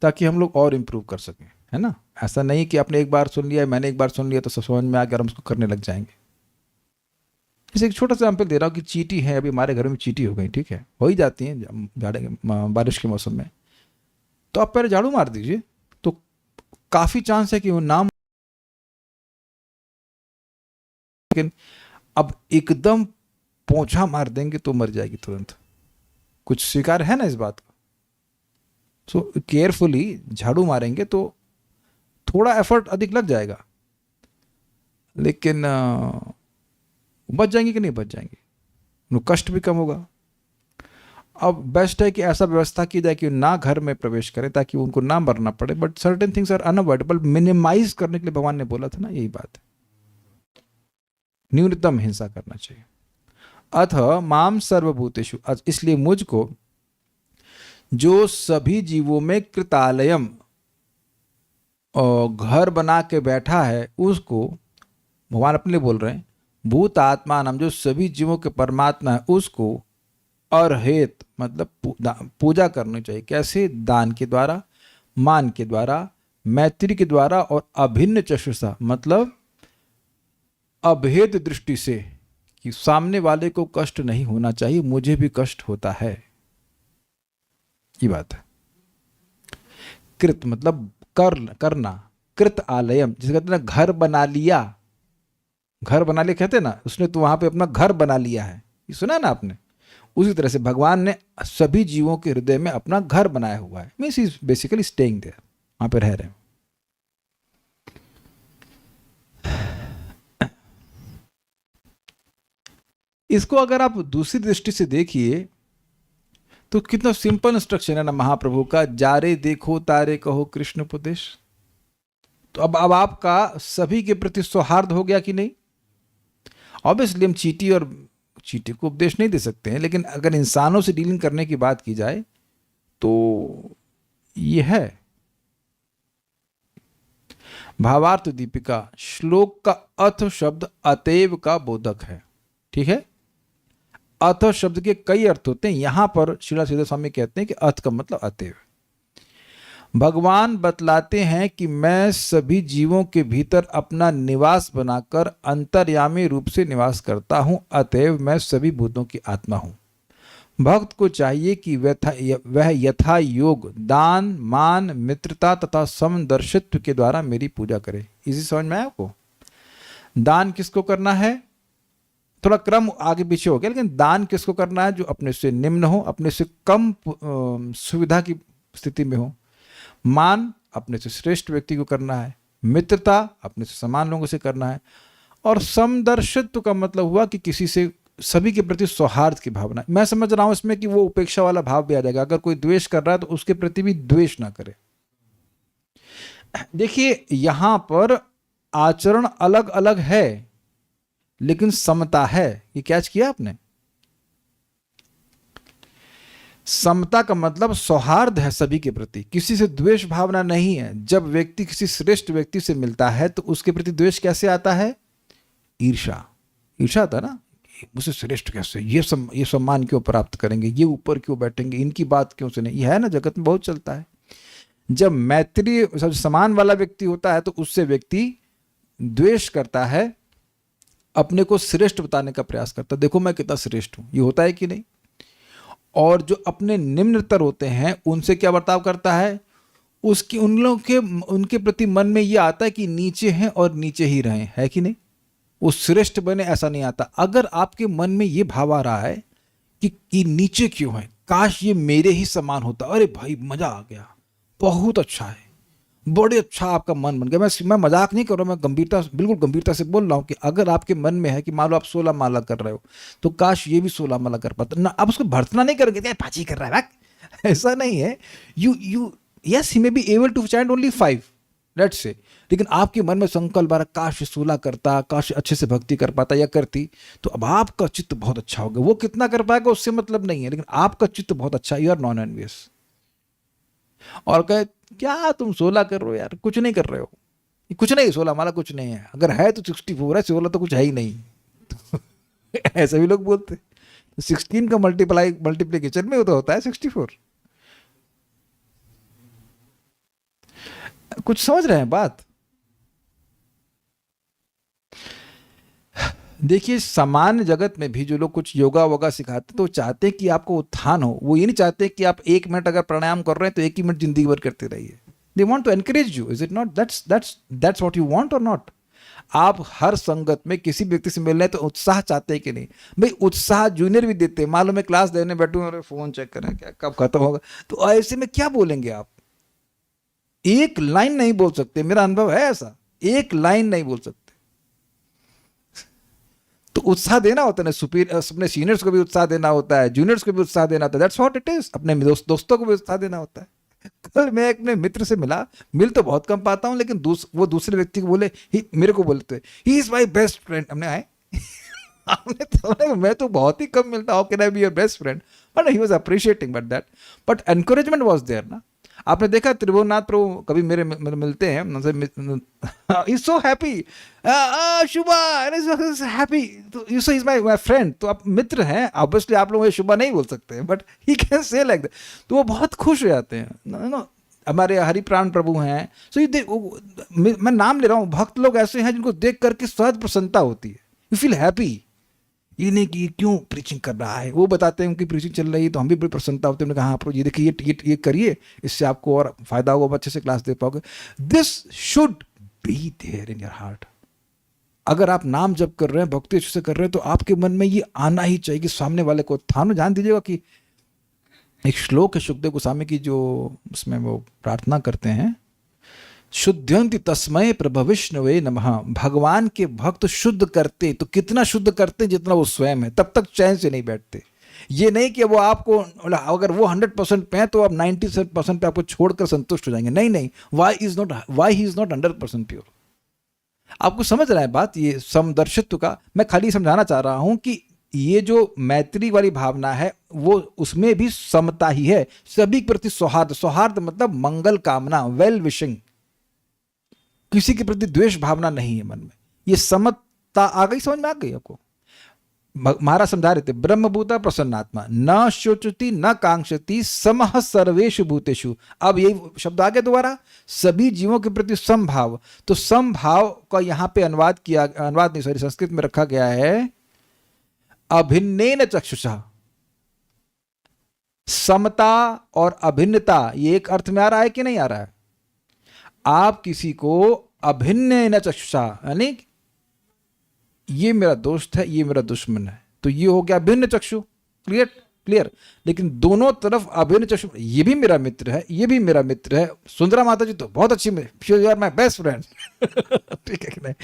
ताकि हम लोग और इम्प्रूव कर सकें, है ना। ऐसा नहीं कि आपने एक बार सुन लिया, मैंने एक बार सुन लिया तो सब समझ में आ गया, हम उसको करने लग जाएंगे। जैसे एक छोटा सा एग्जाम्पल दे रहा हूँ कि चींटी है, अभी हमारे घर में चींटी हो गई, ठीक है, हो ही जाती हैं बारिश के मौसम में। तो आप पहले झाड़ू मार दीजिए तो काफ़ी चांस है कि वो नाम, लेकिन अब एकदम पोंछा मार देंगे तो मर जाएगी तुरंत। कुछ स्वीकार है ना इस बात का। सो केयरफुली झाड़ू मारेंगे तो थोड़ा एफर्ट अधिक लग जाएगा, लेकिन बच जाएंगे कि नहीं बच जाएंगे, उनको कष्ट भी कम होगा। अब बेस्ट है कि ऐसा व्यवस्था की जाए कि ना घर में प्रवेश करें ताकि उनको ना मरना पड़े। But certain things are unavoidable, minimize करने के लिए भगवान ने बोला था ना, यही बात है। न्यूनतम हिंसा करना चाहिए। अथ माम सर्वभूतेषु, इसलिए मुझको जो सभी जीवों में कृतालयम और घर बना के बैठा है, उसको भगवान अपने लिए बोल रहे हैं। भूत आत्मा नाम, जो सभी जीवों के परमात्मा है, उसको अर्हेत मतलब पूजा करनी चाहिए। कैसे? दान के द्वारा, मान के द्वारा, मैत्री के द्वारा और अभिन्न चक्षुषा मतलब अभेद दृष्टि से, कि सामने वाले को कष्ट नहीं होना चाहिए, मुझे भी कष्ट होता है, ये बात है। कृत मतलब करना, कृत आलयम जिसे कहते हैं ना, घर बना लिया। घर बना लिया कहते हैं ना, उसने तो वहां पे अपना घर बना लिया है, ये सुना ना आपने। उसी तरह से भगवान ने सभी जीवों के हृदय में अपना घर बनाया हुआ है। Means is basically staying there, वहां पे रह रहे हैं। इसको अगर आप दूसरी दृष्टि से देखिए तो कितना सिंपल इंस्ट्रक्शन है ना महाप्रभु का, जारे देखो तारे कहो कृष्ण उपदेश। तो अब आपका सभी के प्रति सौहार्द हो गया कि नहीं? ऑब्वियसली हम चींटी को उपदेश नहीं दे सकते हैं, लेकिन अगर इंसानों से डीलिंग करने की बात की जाए तो ये है। भावार्थ दीपिका श्लोक का अथ शब्द अतएव का बोधक है, ठीक है। अथ शब्द के कई अर्थ होते हैं, यहां पर श्रीला सीधे स्वामी कहते हैं कि अथ का मतलब अतएव। भगवान बतलाते हैं कि मैं सभी जीवों के भीतर अपना निवास बनाकर अंतर्यामी रूप से निवास करता हूं, अतएव मैं सभी भूतों की आत्मा हूं। भक्त को चाहिए कि वह यथा योग दान, मान, मित्रता तथा समदर्शित्व के द्वारा मेरी पूजा करे। इसी समझ में आया आपको? दान किसको करना है? थोड़ा क्रम आगे पीछे हो गया, लेकिन दान किसको करना है? जो अपने से निम्न हो, अपने से कम सुविधा की स्थिति में हो। मान अपने से श्रेष्ठ व्यक्ति को करना है। मित्रता अपने से समान लोगों से करना है। और समदर्शित्व का मतलब हुआ कि किसी से, सभी के प्रति सौहार्द की भावना। मैं समझ रहा हूं इसमें कि वो उपेक्षा वाला भाव भी आ जाएगा। अगर कोई द्वेष कर रहा है तो उसके प्रति भी द्वेष ना करे। देखिए यहां पर आचरण अलग अलग है, लेकिन समता है। ये कैच किया आपने? समता का मतलब सौहार्द है सभी के प्रति, किसी से द्वेष भावना नहीं है। जब व्यक्ति किसी श्रेष्ठ व्यक्ति से मिलता है तो उसके प्रति द्वेष कैसे आता है? ईर्ष्या। ईर्ष्या आता ना, मुझसे श्रेष्ठ कैसे, ये सम्मान क्यों प्राप्त करेंगे, ये ऊपर क्यों बैठेंगे, इनकी बात क्यों सुने। यह है ना, जगत में बहुत चलता है। जब मैत्री सब समान वाला व्यक्ति होता है तो उससे व्यक्ति द्वेष करता है, अपने को श्रेष्ठ बताने का प्रयास करता है, देखो मैं कितना श्रेष्ठ हूं। ये होता है कि नहीं? और जो अपने निम्नतर होते हैं उनसे क्या बर्ताव करता है? उसकी उन लोगों के उनके प्रति मन में ये आता है कि नीचे हैं और नीचे ही रहें, है कि नहीं? वो श्रेष्ठ बने ऐसा नहीं आता। अगर आपके मन में ये भाव आ रहा है कि नीचे क्यों है, काश ये मेरे ही समान होता, अरे भाई मजा आ गया, बहुत अच्छा है, बड़े अच्छा आपका मन बन गया। मैं मजाक नहीं कर रहा हूँ, मैं गंभीरता, बिल्कुल गंभीरता से बोल रहा हूँ कि अगर आपके मन में है कि मान लो आप 16 माला कर रहे हो, तो काश ये भी 16 माला कर पाता ना। आप उसको भर्तना नहीं करोगे क्या पाची कर रहा है भाग। ऐसा नहीं है। You yes he may be able to chant only 5 let's say, लेकिन आपके मन में संकल्प आ रहा काश 16 करता, काश अच्छे से भक्ति कर पाता या करती, तो अब आपका चित्त बहुत अच्छा होगा। वो कितना कर पाएगा उससे मतलब नहीं है, लेकिन आपका चित्त बहुत अच्छा, यू आर नॉन एनवियस। और कहे क्या तुम 16 कर रहे हो यार, कुछ नहीं कर रहे हो, ये कुछ नहीं, 16 माला कुछ नहीं है, अगर है तो 64 है, 16 तो कुछ है ही नहीं। तो ऐसे भी लोग बोलते, तो 16 का मल्टीप्लीकेशन में तो होता है 64। कुछ समझ रहे हैं बात? देखिए सामान्य जगत में भी जो लोग कुछ योगा वोगा सिखाते तो चाहते हैं कि आपको उत्थान हो। वो ये नहीं चाहते कि आप 1 मिनट अगर प्राणायाम कर रहे हैं तो 1 ही मिनट जिंदगी भर करते रहिए। They want to encourage you, is it not? That's what you want और नॉट? आप हर संगत में किसी व्यक्ति से मिल रहे हैं तो उत्साह चाहते हैं कि नहीं? भाई उत्साह जूनियर भी देते हैं। मान लो मैं क्लास देने बैठूं और फोन चेक करें क्या कब खत्म होगा, तो ऐसे में क्या बोलेंगे आप? एक लाइन नहीं बोल सकते, मेरा अनुभव है ऐसा, एक लाइन नहीं बोल सकते। तो उत्साह देना होता है ना, अपने सीनियर्स को भी उत्साह देना होता है, जूनियर्स को भी उत्साह देना होता है। That's what it is. अपने दोस्तों को भी उत्साह देना होता है। कल मैं अपने मित्र से मिल तो बहुत कम पाता हूं, लेकिन वो दूसरे व्यक्ति को बोले, मेरे को बोलते ही इज माई बेस्ट फ्रेंड। हमने आए मैं तो बहुत ही कम मिलता, how can I be your best friend? But he was appreciating but encouragement was there ना। आपने देखा त्रिभुवननाथ प्रभु कभी मेरे मिलते हैं, इज सो हैप्पी, शुभा हैप्पी, तो you say is my friend. तो आप मित्र हैं, ऑब्वियसली आप लोग शुभा नहीं बोल सकते, but he can say like that. तो वो बहुत खुश हो जाते हैं ना। हमारे हरिप्राण प्रभु हैं, सो मैं नाम ले रहा हूँ, भक्त लोग ऐसे हैं जिनको देख करके सहज प्रसन्नता होती है, यू फील हैप्पी। ये नहीं कि क्यों प्रीचिंग कर रहा है, वो बताते हैं उनकी प्रीचिंग चल रही है तो हम भी बड़ी प्रसन्नता होती है। उन्होंने कहा हाँ प्रभु ये देखिए, ये करिए, इससे आपको और फायदा होगा, अच्छे से क्लास दे पाओगे। This should be there in your heart. अगर आप नाम जप कर रहे हैं, भक्ति अच्छे से कर रहे हैं, तो आपके मन में ये आना ही चाहिए कि सामने वाले को उत्थान। जान दीजिएगा कि एक श्लोक है सुखदेव गोस्वामी की, जो उसमें वो प्रार्थना करते हैं, शुद्धयंति तस्मय प्रभविष्णवे नमः। भगवान के भक्त शुद्ध करते, तो कितना शुद्ध करते जितना वो स्वयं है, तब तक चैन से नहीं बैठते। ये नहीं कि वो आपको, अगर वो 100% पे है तो आप 97% पे आपको छोड़कर संतुष्ट हो जाएंगे। नहीं, why he is not 100% pure. आपको समझ रहा है बात? ये समदर्शित्व का मैं खाली समझाना चाह रहा हूं कि ये जो मैत्री वाली भावना है वो उसमें भी समता ही है, सभी के प्रति सौहार्द। सौहार्द मतलब मंगल कामना, वेल विशिंग, किसी के प्रति द्वेष भावना नहीं है मन में। ये समता आ गई, समझ में आ गई आपको? महाराज समझा रहे थे, ब्रह्मभूता प्रसन्नात्मा न शोचति न कांक्षति समः सर्वेषु भूतेषु। अब यही शब्द आ गया दोबारा, सभी जीवों के प्रति समभाव। तो समभाव का यहां पे संस्कृत में रखा गया है अभिन्नेन चक्षुषा। समता और अभिन्नता ये एक अर्थ में आ रहा है कि नहीं आ रहा है? आप किसी को अभिन्न चक्षुषा, यानी ये मेरा दोस्त है, ये मेरा दुश्मन है, तो ये हो गया भिन्न चक्षु। क्लियर। लेकिन दोनों तरफ अभिन्न चक्षु, ये भी मेरा मित्र है, ये भी मेरा मित्र है। सुंदरा माता जी तो बहुत अच्छी, you are my best friend. ठीक है कि नहीं?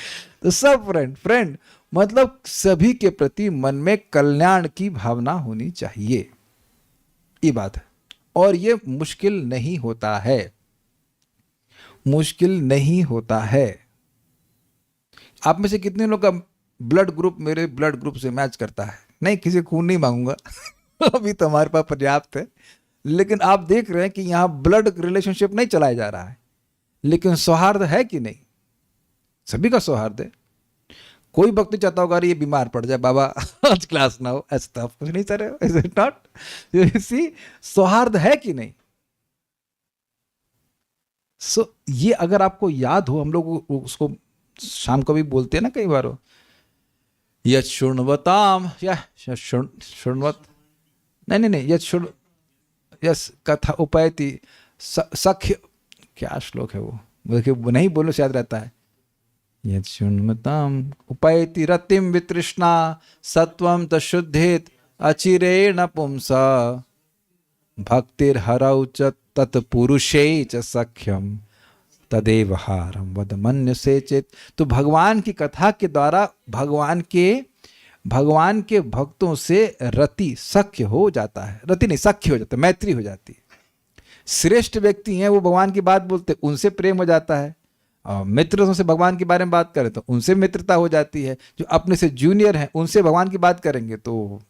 तो सब फ्रेंड मतलब सभी के प्रति मन में कल्याण की भावना होनी चाहिए, ये बात है। और ये मुश्किल नहीं होता है, मुश्किल नहीं होता है। आप में से कितने लोग का ब्लड ग्रुप मेरे ब्लड ग्रुप से मैच करता है? नहीं, किसी खून नहीं मांगूंगा अभी तो हमारे पास पर्याप्त है। लेकिन आप देख रहे हैं कि यहां ब्लड रिलेशनशिप नहीं चलाया जा रहा है, लेकिन सौहार्द है कि नहीं? सभी का सौहार्द है। कोई वक्त नहीं चाहता होगा ये बीमार पड़ जाए, बाबा आज क्लास ना हो, ऐसा कुछ नहीं चाह रहे हो। Is it not? सी, सौहार्द है कि नहीं? ये अगर आपको याद हो, हम लोग उसको शाम को भी बोलते हैं ना कई बार, यत् शृण्वताम या शृण्वत, नहीं, यस कथा उपैति सख्य, क्या श्लोक है वो, देखिए नहीं बोलो शायद रहता है, यत् शृण्वताम उपैति रतिम वितृष्णा सत्वम तशुद्धेत अचिरेण पुंसा भक्तिर्हरौ च तत्पुरुषे च सख्यम तदेव हारम वद मन्य से चेत। तो भगवान की कथा के द्वारा भगवान के भक्तों से रति सख्य हो जाता है, रति नहीं सख्य हो जाता है, मैत्री हो जाती है। श्रेष्ठ व्यक्ति हैं वो भगवान की बात बोलते, उनसे प्रेम हो जाता है। और मित्रों से भगवान के बारे में बात करें तो उनसे मित्रता हो जाती है। जो अपने से जूनियर हैं उनसे भगवान की बात करेंगे तो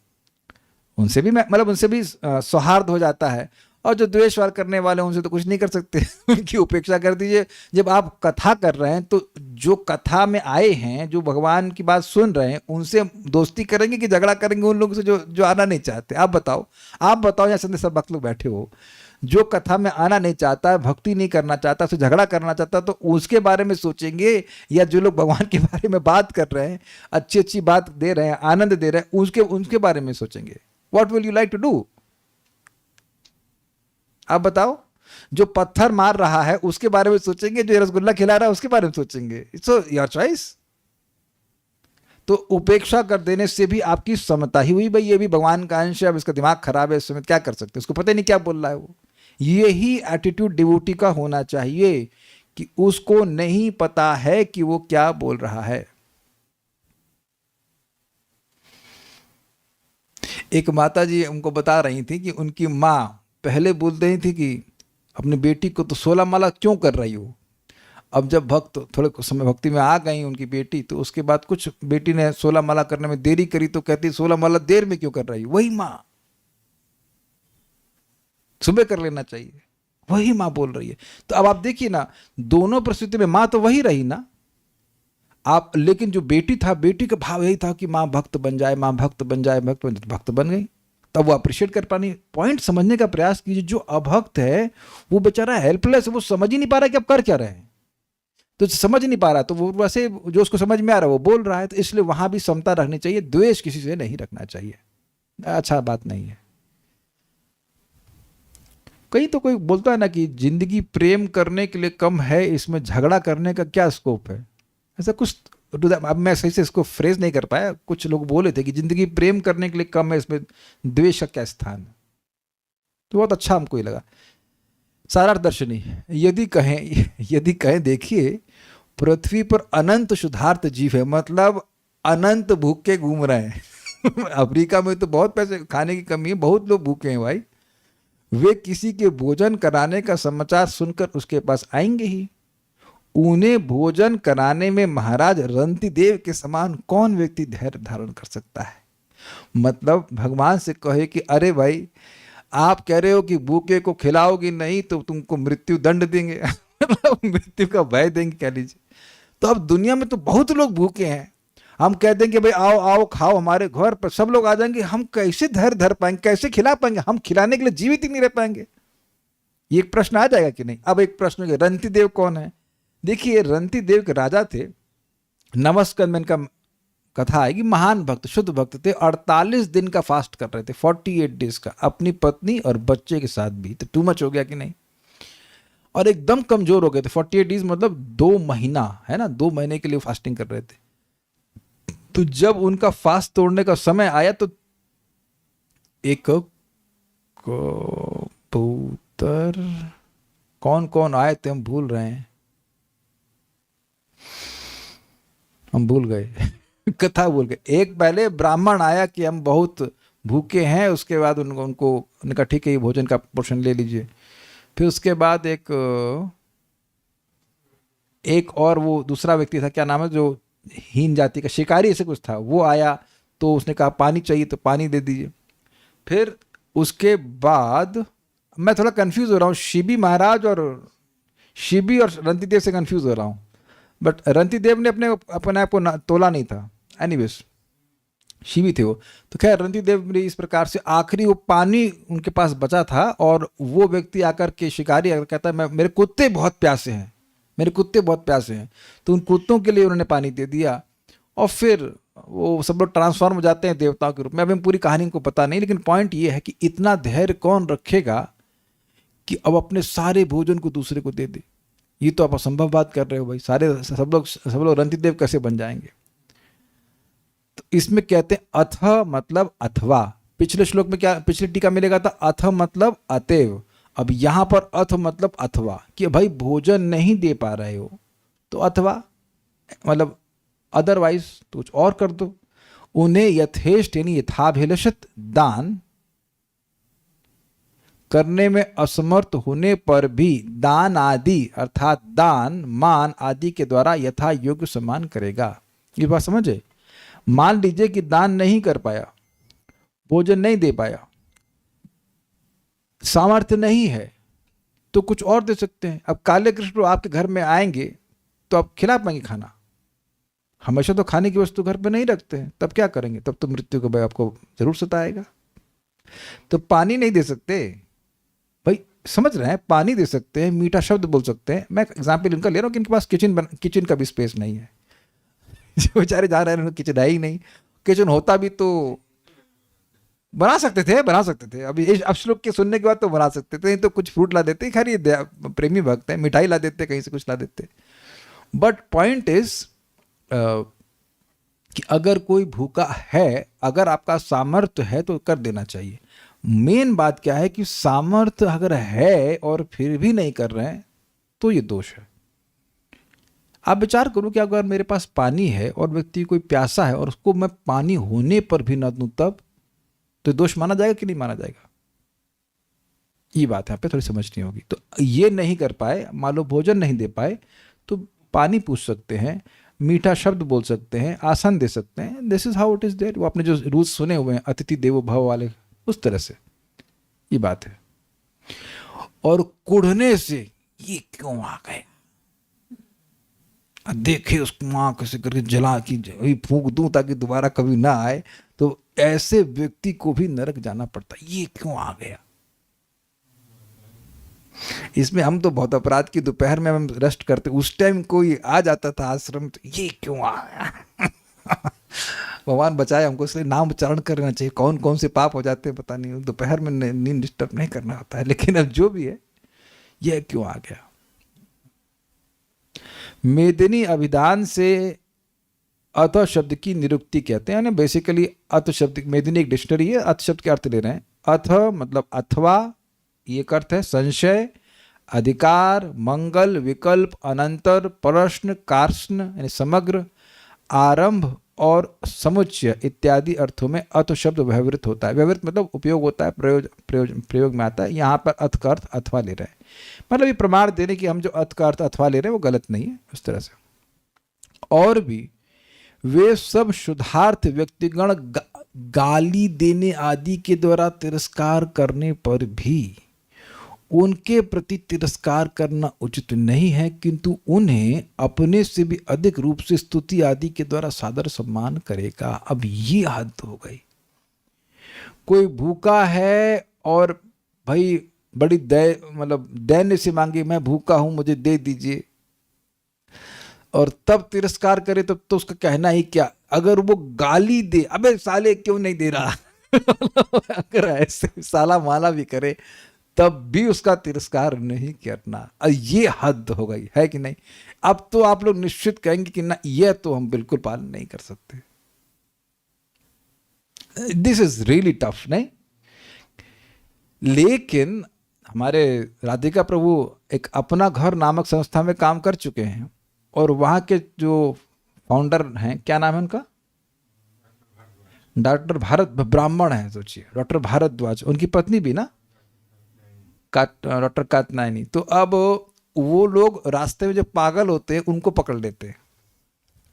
उनसे भी मतलब उनसे भी सौहार्द हो जाता है। और जो द्वेषवार करने वाले उनसे तो कुछ नहीं कर सकते उनकी उपेक्षा कर दीजिए। जब आप कथा कर रहे हैं तो जो कथा में आए हैं, जो भगवान की बात सुन रहे हैं, उनसे दोस्ती करेंगे कि झगड़ा करेंगे उन लोगों से जो आना नहीं चाहते? आप बताओ यहाँ संदेश सब भक्त लोग बैठे हो, जो कथा में आना नहीं चाहता, भक्ति नहीं करना चाहता, उससे झगड़ा करना चाहता, तो उसके बारे में सोचेंगे, या जो लोग भगवान के बारे में बात कर रहे हैं, अच्छी अच्छी बात दे रहे हैं, आनंद दे रहे हैं, उनके बारे में सोचेंगे? What will you like to do? आप बताओ। जो पत्थर मार रहा है उसके बारे में सोचेंगे, जो रसगुल्ला खिला रहा है उसके बारे में सोचेंगे? So your choice. तो उपेक्षा कर देने से भी आपकी समता ही हुई, भाई ये भी भगवान का अंश है, अब इसका दिमाग खराब है, इस समय क्या कर सकते, उसको पता ही नहीं क्या बोल रहा है वो। यही एटीट्यूड डिवोटी का होना चाहिए कि उसको नहीं पता है कि वो क्या बोल रहा है। एक माता जी उनको बता रही थी कि उनकी माँ पहले बोल रही थी कि अपनी बेटी को तो 16 माला क्यों कर रही हो। अब जब भक्त थोड़े समय भक्ति में आ गई उनकी बेटी, तो उसके बाद कुछ बेटी ने 16 माला करने में देरी करी तो कहती 16 माला देर में क्यों कर रही हो? वही माँ, सुबह कर लेना चाहिए, वही माँ बोल रही है। तो अब आप देखिए ना, दोनों परिस्थिति में माँ तो वही रही ना आप, लेकिन जो बेटी था, बेटी का भाव यही था कि माँ भक्त बन जाए, माँ भक्त बन जाए, भक्त बन गई। तब वो अप्रिशिएट कर पानी। पॉइंट समझने का प्रयास कीजिए। जो अभक्त है वो बेचारा हेल्पलेस है, वो समझ ही नहीं पा रहा कि अब कर क्या रहे हैं, तो समझ नहीं पा रहा, तो वो वैसे जो उसको समझ में आ रहा है वो बोल रहा है। तो इसलिए वहां भी समता रखनी चाहिए, द्वेष किसी से नहीं रखना चाहिए, अच्छा बात नहीं है। कहीं तो कोई बोलता है ना कि जिंदगी प्रेम करने के लिए कम है, इसमें झगड़ा करने का क्या स्कोप है, ऐसा कुछ। अब मैं सही से इसको फ्रेज नहीं कर पाया। कुछ लोग बोले थे कि जिंदगी प्रेम करने के लिए कम है, इसमें द्वेष का क्या स्थान है। तो बहुत अच्छा हमको ही लगा। सारार्थ दर्शनी यदि कहें देखिए, पृथ्वी पर अनंत शुद्धार्थ जीव है, मतलब अनंत भूखे घूम रहे हैं अफ्रीका में तो बहुत पैसे खाने की कमी है, बहुत लोग भूखे हैं भाई। वे किसी के भोजन कराने का समाचार सुनकर उसके पास आएंगे ही। उन्हें भोजन कराने में महाराज रंतिदेव के समान कौन व्यक्ति धैर्य धारण कर सकता है। मतलब भगवान से कहे कि अरे भाई, आप कह रहे हो कि भूखे को खिलाओगे नहीं तो तुमको मृत्यु दंड देंगे मृत्यु का भय देंगे कह लीजिए। तो अब दुनिया में तो बहुत लोग भूखे हैं, हम कह देंगे भाई आओ आओ खाओ हमारे घर पर, सब लोग आ जाएंगे, हम कैसे धैर्य धर पाएंगे, कैसे खिला पाएंगे, हम खिलाने के लिए जीवित ही नहीं रह पाएंगे। ये एक प्रश्न आ जाएगा कि नहीं। अब एक प्रश्न है, रंतिदेव कौन है? देखिए, रंतिदेव के राजा थे, नवस्कंद में इनका कथा आएगी। महान भक्त, शुद्ध भक्त थे, 48 दिन का फास्ट कर रहे थे, 48 डेज का, अपनी पत्नी और बच्चे के साथ भी। तो टू मच हो गया कि नहीं? और एकदम कमजोर हो गए थे। 48 डेज मतलब 2 महीना है ना, 2 महीने के लिए फास्टिंग कर रहे थे। तो जब उनका फास्ट तोड़ने का समय आया तो एक कबूतर, कौन कौन आए थे हम भूल रहे हैं, हम भूल गए कथा भूल गए। एक पहले ब्राह्मण आया कि हम बहुत भूखे हैं, उसके बाद उनका ठीक है ये भोजन का पोर्शन ले लीजिए। फिर उसके बाद एक और वो दूसरा व्यक्ति था, क्या नाम है, जो हीन जाति का शिकारी ऐसे कुछ था, वो आया तो उसने कहा पानी चाहिए तो पानी दे दीजिए। फिर उसके बाद मैं थोड़ा कंफ्यूज हो रहा हूँ, शिबी और रंतिदेव से कंफ्यूज हो रहा हूँ, बट रंतिदेव ने अपने आप को तोला नहीं था। एनीवेज शिवी थे वो। तो खैर रंतिदेव ने इस प्रकार से आखिरी वो पानी उनके पास बचा था, और वो व्यक्ति आकर के, शिकारी आकर कहता है मेरे कुत्ते बहुत प्यासे हैं, मेरे कुत्ते बहुत प्यासे हैं। तो उन कुत्तों के लिए उन्होंने पानी दे दिया, और फिर वो सब लोग ट्रांसफॉर्म हो जाते हैं देवताओं के रूप में। अभी हम पूरी कहानी को पता नहीं, लेकिन पॉइंट ये है कि इतना धैर्य कौन रखेगा कि अब अपने सारे भोजन को दूसरे को दे दे। ये तो आप असंभव बात कर रहे हो भाई, सब लोग रंतिदेव कैसे बन जाएंगे। तो इसमें कहते हैं अथ मतलब अथवा। पिछले श्लोक में क्या, पिछले टीका मिलेगा था अथ मतलब अतएव, अब यहाँ पर अथ मतलब अथवा, कि भाई भोजन नहीं दे पा रहे हो तो अथवा मतलब अदरवाइज तो कुछ और कर दो। उन्हें यथेष्ट यानी यथाभिलषित दान करने में असमर्थ होने पर भी दान आदि अर्थात दान मान आदि के द्वारा यथा योग्य सम्मान करेगा। ये बात समझे। मान लीजिए कि दान नहीं कर पाया, भोजन नहीं दे पाया, सामर्थ्य नहीं है, तो कुछ और दे सकते हैं। अब काले कृष्ण आपके घर में आएंगे तो आप खिला पाएंगे खाना? हमेशा तो खाने की वस्तु घर पे नहीं रखते हैं, तब क्या करेंगे? तब तो मृत्यु का भय आपको जरूर सताएगा। तो पानी नहीं दे सकते भाई, समझ रहे हैं? पानी दे सकते हैं, मीठा शब्द बोल सकते हैं। मैं एग्जाम्पल इनका ले रहा हूँ कि इनके पास किचन का भी स्पेस नहीं है। जो बेचारे जा रहे हैं किचन है ही नहीं। किचन होता भी तो बना सकते थे। अभी इस अब श्लोक के सुनने के बाद तो बना सकते थे, नहीं तो कुछ फ्रूट ला देते। खैर ये प्रेमी भक्त है, मिठाई ला देते, कहीं से कुछ ला देते। बट पॉइंट इज कि अगर कोई भूखा है, अगर आपका सामर्थ्य है तो कर देना चाहिए। मेन बात क्या है कि सामर्थ्य अगर है और फिर भी नहीं कर रहे हैं तो ये दोष है। आप विचार करो कि अगर मेरे पास पानी है और व्यक्ति कोई प्यासा है और उसको मैं पानी होने पर भी न दूं, तब तो दोष माना जाएगा कि नहीं माना जाएगा? ये बात यहाँ पे थोड़ी समझनी होगी। तो ये नहीं कर पाए, मान लो भोजन नहीं दे पाए, तो पानी पूछ सकते हैं, मीठा शब्द बोल सकते हैं, आसन दे सकते हैं। This is how it is there. वो आपने जो रूल्स सुने हुए हैं अतिथि देवो भव वाले, उस तरह से ये बात है। और कुढ़ने से ये क्यों आ गए, देखे उसको आंख कैसे करके जला की फूंक दूं ताकि दोबारा कभी ना आए, तो ऐसे व्यक्ति को भी नरक जाना पड़ता। ये क्यों आ गया? इसमें हम तो बहुत अपराध की दोपहर में हम रेस्ट करते, उस टाइम कोई आ जाता था आश्रम, तो ये क्यों आ गया? भगवान बचाए हमको, इसलिए नाम उच्चारण करना चाहिए। कौन कौन से पाप हो जाते हैं पता नहीं। दोपहर में नींद डिस्टर्ब नहीं करना होता है। लेकिन अब जो भी है, यह क्यों आ गया? मेदिनी अभिधान से अथ शब्द की निरुक्ति कहते हैं। बेसिकली अथ शब्द, मेदिनी एक डिक्शनरी है, अथ शब्द के अर्थ ले रहे हैं। अथ मतलब अथवा, ये अर्थ है संशय, अधिकार, मंगल, विकल्प, अनंतर, प्रश्न, कार्ष्ण यानी समग्र, आरंभ और समुच्चय इत्यादि अर्थों में अथ शब्द व्यवहृत होता है। व्यवहृत मतलब उपयोग होता है, प्रयोग में आता है। यहाँ पर अथ का अर्थ अथवा ले रहे हैं। मतलब ये प्रमाण देने कि हम जो अथ का अर्थ अथवा ले रहे हैं वो गलत नहीं है, उस तरह से। और भी वे सब शुद्धार्थ व्यक्तिगण गाली देने आदि के द्वारा तिरस्कार करने पर भी उनके प्रति तिरस्कार करना उचित नहीं है, किंतु उन्हें अपने से भी अधिक रूप से स्तुति आदि के द्वारा सादर सम्मान करेगा। अब ये हद हो गई। कोई भूखा है और भाई बड़ी दैन्य से मांगे, मैं भूखा हूं मुझे दे दीजिए, और तब तिरस्कार करे, तब तो उसका कहना ही क्या। अगर वो गाली दे, अबे साले क्यों नहीं दे रहा अगर ऐसे साला माला भी करे तब भी उसका तिरस्कार नहीं करना, ये हद हो गई है कि नहीं? अब तो आप लोग निश्चित कहेंगे कि ना, ये तो हम बिल्कुल पालन नहीं कर सकते। दिस इज रियली टफ, नहीं? लेकिन हमारे राधिका प्रभु एक अपना घर नामक संस्था में काम कर चुके हैं, और वहाँ के जो फाउंडर हैं, क्या नाम है उनका? डॉक्टर भारत, ब्राह्मण है, सोचिए, डॉक्टर भारद्वाज। उनकी पत्नी भी ना डॉक्टर कात्यायनी। तो अब वो लोग रास्ते में जो पागल होते हैं उनको पकड़ लेते हैं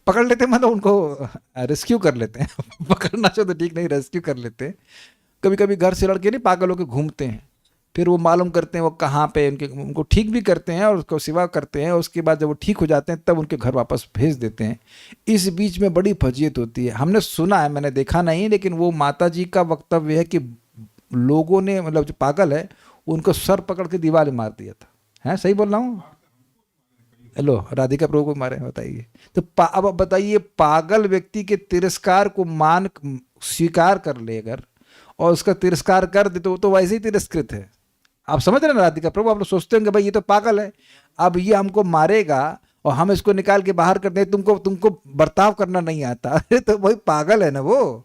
मतलब उनको रेस्क्यू कर लेते हैं पकड़ना तो ठीक नहीं, रेस्क्यू कर लेते हैं। कभी कभी घर से लड़के नहीं पागल होकर घूमते हैं, फिर वो मालूम करते हैं वो कहाँ पे, उनको ठीक भी करते हैं और उसको सेवा करते हैं, और उसके बाद जब वो ठीक हो जाते हैं तब उनके घर वापस भेज देते हैं। इस बीच में बड़ी फजीयत होती है। हमने सुना है, मैंने देखा नहीं, लेकिन वो माता जी का वक्तव्य है कि लोगों ने, मतलब जो पागल है, उनको सर पकड़ के दीवार मार दिया था। है सही बोल रहा हूँ? हेलो, राधिका प्रभु को मारे, बताइए। तो अब बताइए, पागल व्यक्ति के तिरस्कार को मान स्वीकार कर ले अगर, और उसका तिरस्कार कर दे, तो वो तो वैसे ही तिरस्कृत है। आप समझ रहे हैं राधिका प्रभु? आप लोग सोचते होंगे भाई ये तो पागल है, अब ये हमको मारेगा और हम इसको निकाल के बाहर कर दें, तुमको बर्ताव करना नहीं आता। अरे तो भाई पागल है ना वो।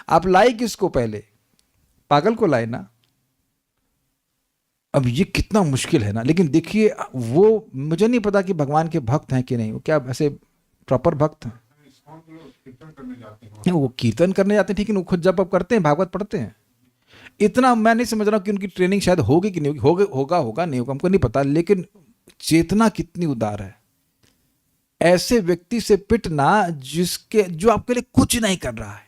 आप लाई किसको? पहले पागल को लाए ना। अब ये कितना मुश्किल है ना। लेकिन देखिए, वो मुझे नहीं पता कि भगवान के भक्त हैं कि नहीं, वो क्या ऐसे प्रॉपर भक्त हैं? वो कीर्तन करने जाते हैं ठीक है, वो खुद जप करते हैं, भागवत पढ़ते हैं। इतना मैं नहीं समझ रहा हूँ कि उनकी ट्रेनिंग शायद होगी कि नहीं होगी, होगा नहीं होगा हमको नहीं पता, लेकिन चेतना कितनी उदार है। ऐसे व्यक्ति से पिटना जो आपके लिए कुछ नहीं कर रहा है,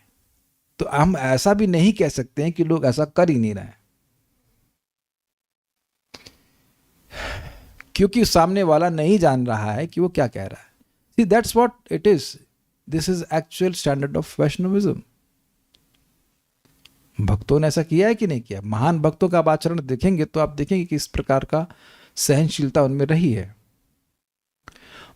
तो हम ऐसा भी नहीं कह सकते हैं कि लोग ऐसा कर ही नहीं रहे हैं, क्योंकि सामने वाला नहीं जान रहा है कि वो क्या कह रहा है। See, that's what it is. This is actual standard of Vaishnavism. भक्तों ने ऐसा किया है कि नहीं किया? महान भक्तों का आप आचरण देखेंगे तो आप देखेंगे कि इस प्रकार का सहनशीलता उनमें रही है।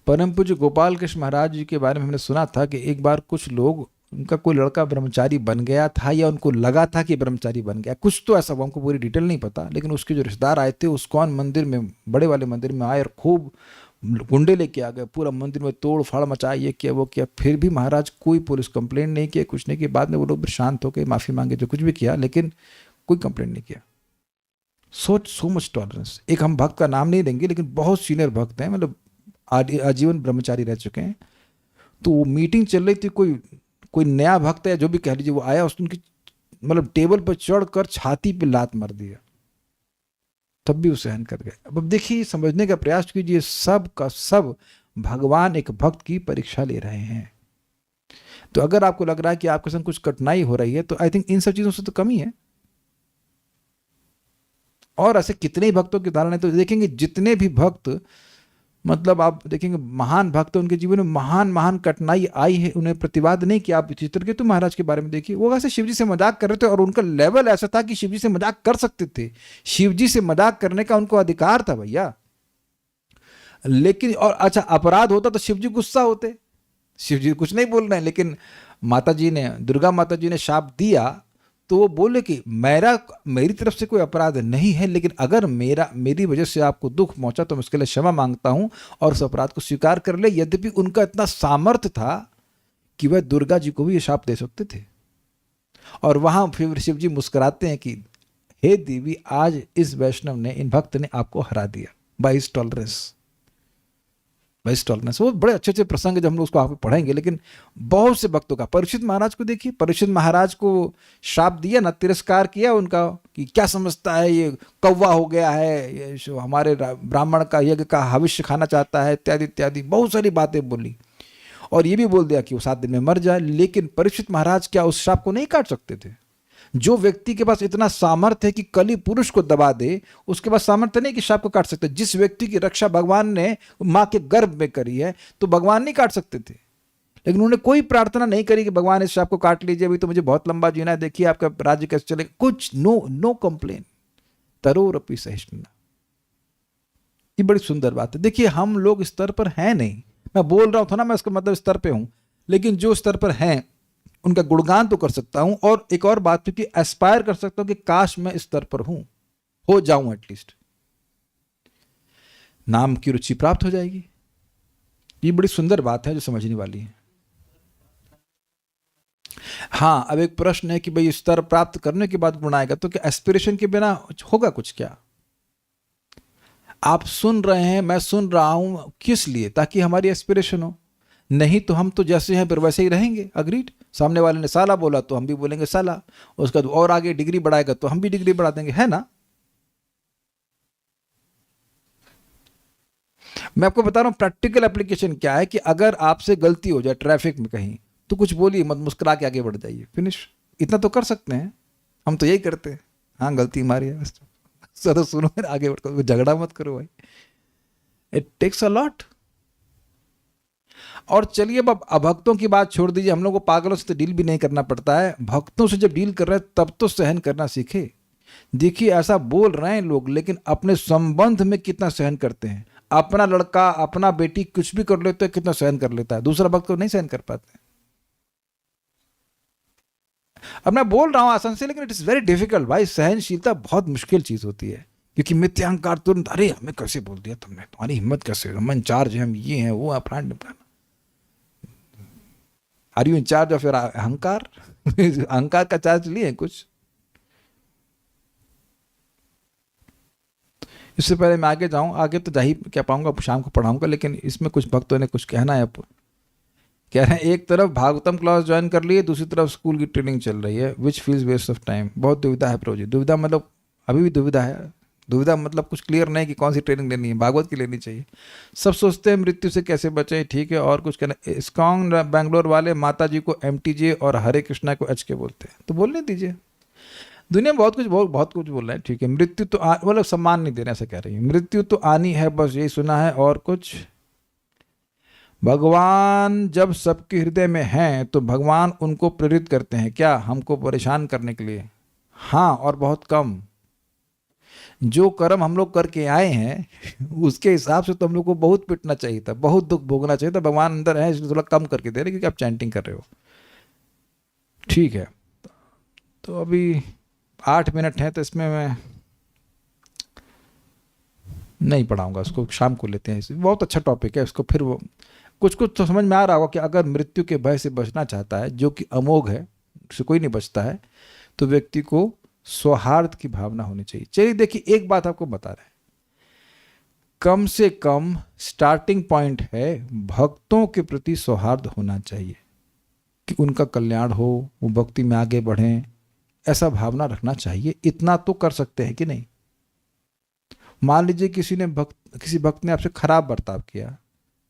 परम पूज्य गोपाल कृष्ण महाराज जी के बारे में हमने सुना था कि एक बार कुछ लोग, उनका कोई लड़का ब्रह्मचारी बन गया था या उनको लगा था कि ब्रह्मचारी बन गया, कुछ तो ऐसा, वो हमको पूरी डिटेल नहीं पता, लेकिन उसके जो रिश्तेदार आए थे उस्कॉन मंदिर में, बड़े वाले मंदिर में आए और खूब गुंडे लेके आ गए, पूरा मंदिर में तोड़ फाड़ मचाया, ये किया वो किया। फिर भी महाराज कोई पुलिस कंप्लेंट नहीं किया, कुछ नहीं किया। बाद में वो लोग भी शांत होकर माफ़ी मांगे, जो कुछ भी किया, लेकिन कोई कंप्लेंट नहीं किया। So much tolerance. एक हम भक्त का नाम नहीं देंगे, लेकिन बहुत सीनियर भक्त हैं, मतलब आजीवन ब्रह्मचारी रह चुके हैं। तो वो मीटिंग चल रही थी, कोई नया भक्त है जो भी कह लीजिए, वो आया, उसने उनकी मतलब टेबल पर चढ़कर छाती पे लात मार दिया, तब भी वो सहन कर गए। अब देखिए, समझने का प्रयास कीजिए, सब का सब भगवान एक भक्त की परीक्षा ले रहे हैं। तो अगर आपको लग रहा है कि आपके संग कुछ कठिनाई हो रही है, तो आई थिंक इन सब चीजों से तो कमी है। और ऐसे कितने ही भक्तों की उदाहरण है, तो देखेंगे जितने भी भक्त, मतलब आप देखेंगे महान भक्त, उनके जीवन में महान महान कठिनाई आई है, उन्हें प्रतिवाद नहीं किया। आप चित्रकेतु महाराज के बारे में देखिए, वो वैसे शिवजी से मजाक कर रहे थे और उनका लेवल ऐसा था कि शिवजी से मजाक कर सकते थे, शिवजी से मजाक करने का उनको अधिकार था भैया। लेकिन और अच्छा, अपराध होता तो शिवजी गुस्सा होते, शिवजी कुछ नहीं बोल रहे हैं, लेकिन माता जी ने, दुर्गा माता जी ने शाप दिया, तो वो बोले कि मेरी तरफ से कोई अपराध नहीं है, लेकिन अगर मेरी वजह से आपको दुख पहुंचा तो मैं उसके लिए क्षमा मांगता हूं और उस अपराध को स्वीकार कर ले। यद्यपि उनका इतना सामर्थ्य था कि वह दुर्गा जी को भी ये शाप दे सकते थे। और वहां फिर शिव जी मुस्कुराते हैं कि हे देवी, आज इस वैष्णव ने, इन भक्त ने आपको हरा दिया बाय हिज टॉलरेंस। वो बड़े अच्छे अच्छे प्रसंग जब हम लोग उसको आप पढ़ेंगे। लेकिन बहुत से भक्तों का, परीक्षित महाराज को देखिए, परीक्षित महाराज को शाप दिया ना, तिरस्कार किया उनका कि क्या समझता है, ये कौवा हो गया है, ये हमारे ब्राह्मण का यज्ञ का भविष्य खाना चाहता है, इत्यादि इत्यादि बहुत सारी बातें बोली। और ये भी बोल दिया कि वो 7 दिन में मर जाए। लेकिन परीक्षित महाराज क्या उस शाप को नहीं काट सकते थे? जो व्यक्ति के पास इतना सामर्थ्य है कि कली पुरुष को दबा दे, उसके पास सामर्थ्य नहीं कि शाप को काट सकते। जिस व्यक्ति की रक्षा भगवान ने मां के गर्भ में करी है, तो भगवान नहीं काट सकते थे। लेकिन उन्होंने कोई प्रार्थना नहीं करी कि भगवान इस शाप को काट लीजिए, अभी तो मुझे बहुत लंबा जीना है, देखिए आपका राज्य कैसे चलेगा, कुछ नो कंप्लेन, तरोरपि सहिष्णुता। ये बड़ी सुंदर बात है। देखिए, हम लोग स्तर पर हैं नहीं, मैं बोल रहा हूं था ना, मैं इसका मतलब स्तर पे हूं, लेकिन जो स्तर पर हैं उनका गुणगान तो कर सकता हूं। और एक और बात, क्योंकि एस्पायर कर सकता हूं कि काश मैं इस स्तर पर हो जाऊं, एटलीस्ट नाम की रुचि प्राप्त हो जाएगी। ये बड़ी सुंदर बात है जो समझने वाली है। हाँ, अब एक प्रश्न है कि भाई स्तर प्राप्त करने के बाद गुण आएगा, तो क्या एस्पिरेशन के बिना होगा कुछ? क्या आप सुन रहे हैं, मैं सुन रहा हूं, किस लिए? ताकि हमारी एस्पिरेशन हो। नहीं तो हम तो जैसे हैं फिर वैसे ही रहेंगे। अग्रीड। सामने वाले ने साला बोला तो हम भी बोलेंगे साला, उसका तो और आगे डिग्री बढ़ाएगा तो हम भी डिग्री बढ़ा देंगे, है ना? मैं आपको बता रहा हूं प्रैक्टिकल एप्लीकेशन क्या है, कि अगर आपसे गलती हो जाए ट्रैफिक में कहीं, तो कुछ बोलिए मत, मुस्कुरा के आगे बढ़ जाइए, फिनिश। इतना तो कर सकते हैं, हम तो यही करते हैं। हाँ, गलती हमारी है, सर सुनो, आगे बढ़, झगड़ा मत करो भाई। It takes a lot. और चलिए अब अभक्तों की बात छोड़ दीजिए, हम लोग को पागलों से तो डील भी नहीं करना पड़ता है। भक्तों से जब डील कर रहे हैं तब तो सहन करना सीखे। देखिए, ऐसा बोल रहे हैं लोग, लेकिन अपने संबंध में कितना सहन करते हैं। अपना लड़का, अपना बेटी कुछ भी कर लेते हैं, कितना सहन कर लेता है, दूसरा भक्त को नहीं सहन कर पाते। अब मैं बोल रहा हूं आसान से, लेकिन इट इज वेरी डिफिकल्ट भाई। सहनशीलता बहुत मुश्किल चीज होती है, क्योंकि मिथ्याहंकार तुरंत, अरे हमें कैसे बोल दिया तुमने, तुम्हारी हिम्मत कैसे, हम इंचार्ज हैं, हम ये हैं वो है, are you in charge of your ahankar? अहंकार का चार्ज लिए कुछ? इससे पहले मैं आगे जाऊं, आगे तो जा ही क्या पाऊंगा, शाम को पढ़ाऊंगा, लेकिन इसमें कुछ भक्तों ने कुछ कहना है। अब कह रहे हैं एक तरफ भागवतम क्लास ज्वाइन कर लिए, दूसरी तरफ स्कूल की ट्रेनिंग चल रही है, which feels waste of time. बहुत दुविधा है प्रभु जी। दुविधा मतलब अभी भी दुविधा है। दुविधा मतलब कुछ क्लियर नहीं कि कौन सी ट्रेनिंग लेनी है, भागवत की लेनी चाहिए। सब सोचते हैं मृत्यु से कैसे बचें, ठीक है। और कुछ कहना, इस्कॉन बैंगलोर वाले माता जी को MTJ और हरे कृष्णा को HK बोलते हैं, तो बोलने दीजिए। दुनिया में बहुत कुछ बोल रहे हैं, ठीक है। मृत्यु तो मतलब सम्मान नहीं दे रहे, ऐसा कह रही है। मृत्यु तो आनी है, बस यही सुना है। और कुछ, भगवान जब सबके हृदय में हैं तो भगवान उनको प्रेरित करते हैं क्या, हमको परेशान करने के लिए? हाँ, और बहुत कम। जो कर्म हम लोग करके आए हैं उसके हिसाब से तो हम लोग को बहुत पिटना चाहिए था, बहुत दुख भोगना चाहिए था। भगवान अंदर है इसलिए थोड़ा कम करके दे रहे, क्योंकि आप चैंटिंग कर रहे हो, ठीक है। तो अभी 8 मिनट हैं, तो इसमें मैं नहीं पढ़ाऊंगा, उसको शाम को लेते हैं। बहुत अच्छा टॉपिक है, उसको फिर वो कुछ तो समझ में आ रहा होगा कि अगर मृत्यु के भय से बचना चाहता है, जो कि अमोघ है, उससे कोई नहीं बचता है, तो व्यक्ति को सौहार्द की भावना होनी चाहिए। चलिए देखिए, एक बात आपको बता रहे हैं, कम से कम स्टार्टिंग पॉइंट है, भक्तों के प्रति सौहार्द होना चाहिए कि उनका कल्याण हो, वो भक्ति में आगे बढ़ें, ऐसा भावना रखना चाहिए। इतना तो कर सकते हैं कि नहीं? मान लीजिए किसी भक्त ने आपसे खराब बर्ताव किया,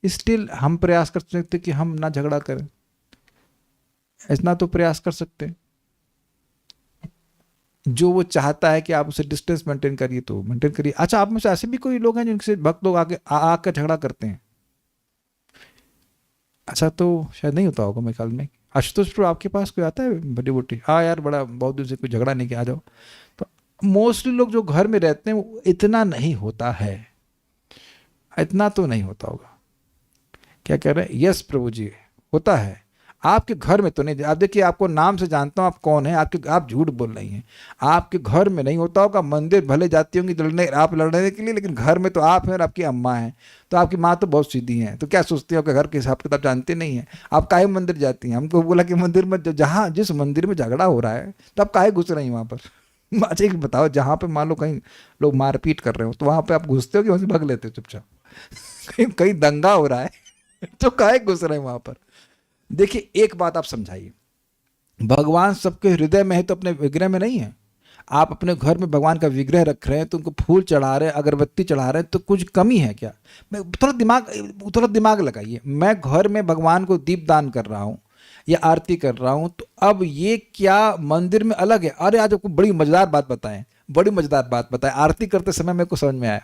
स्टिल हम प्रयास कर सकते कि हम ना झगड़ा करें, इतना तो प्रयास कर सकते हैं। जो वो चाहता है कि आप उसे डिस्टेंस मेंटेन करिए तो मेंटेन करिए। अच्छा, आप में से ऐसे भी कोई लोग हैं जिनसे भक्त लोग आके आकर झगड़ा करते हैं? अच्छा, तो शायद नहीं होता होगा मेरे ख्याल में। आशुतोष प्रो, आपके पास कोई आता है बड़ी बोटी? हाँ यार, बड़ा बहुत दिन से कोई झगड़ा नहीं किया, आ जाओ। तो मोस्टली लोग जो घर में रहते हैं वो इतना नहीं होता है, इतना तो नहीं होता होगा। क्या कह रहे हैं? यस प्रभु जी, होता है। आपके घर में तो नहीं। आप देखिए, आपको नाम से जानता हूं आप कौन है। आप झूठ बोल रही हैं। आपके घर में नहीं होता होगा। मंदिर भले जाती होंगी लड़ने के लिए, लेकिन घर में तो आप हैं और आपकी अम्मा है। तो आपकी माँ तो बहुत सीधी हैं, तो क्या सोचती हो कि घर के हिसाब किताब जानते नहीं हैं? आप काहे मंदिर जाती हैं? हमको बोला कि मंदिर में जहाँ जिस मंदिर में झगड़ा हो रहा है, तो आप काहे घुस रही हैं वहाँ पर? अच्छा एक बताओ, जहाँ पे मान लो कहीं लोग मारपीट कर रहे हो, तो वहाँ पे आप घुसते हो कि वहाँ से भाग लेते हो चुपचाप? कहीं दंगा हो रहा है तो काहे घुस रहे हैं वहाँ पर? देखिए, एक बात आप समझाइए, भगवान सबके हृदय में है तो अपने विग्रह में नहीं है। आप अपने घर में भगवान का विग्रह रख रहे हैं, तो उनको फूल चढ़ा रहे हैं, अगरबत्ती चढ़ा रहे हैं, तो कुछ कमी है क्या? मैं थोड़ा दिमाग लगाइए। मैं घर में भगवान को दीप दान कर रहा हूँ या आरती कर रहा हूँ, तो अब ये क्या मंदिर में अलग है? अरे आज आपको बड़ी मजेदार बात बताएं। आरती करते समय मेरे को समझ में आया,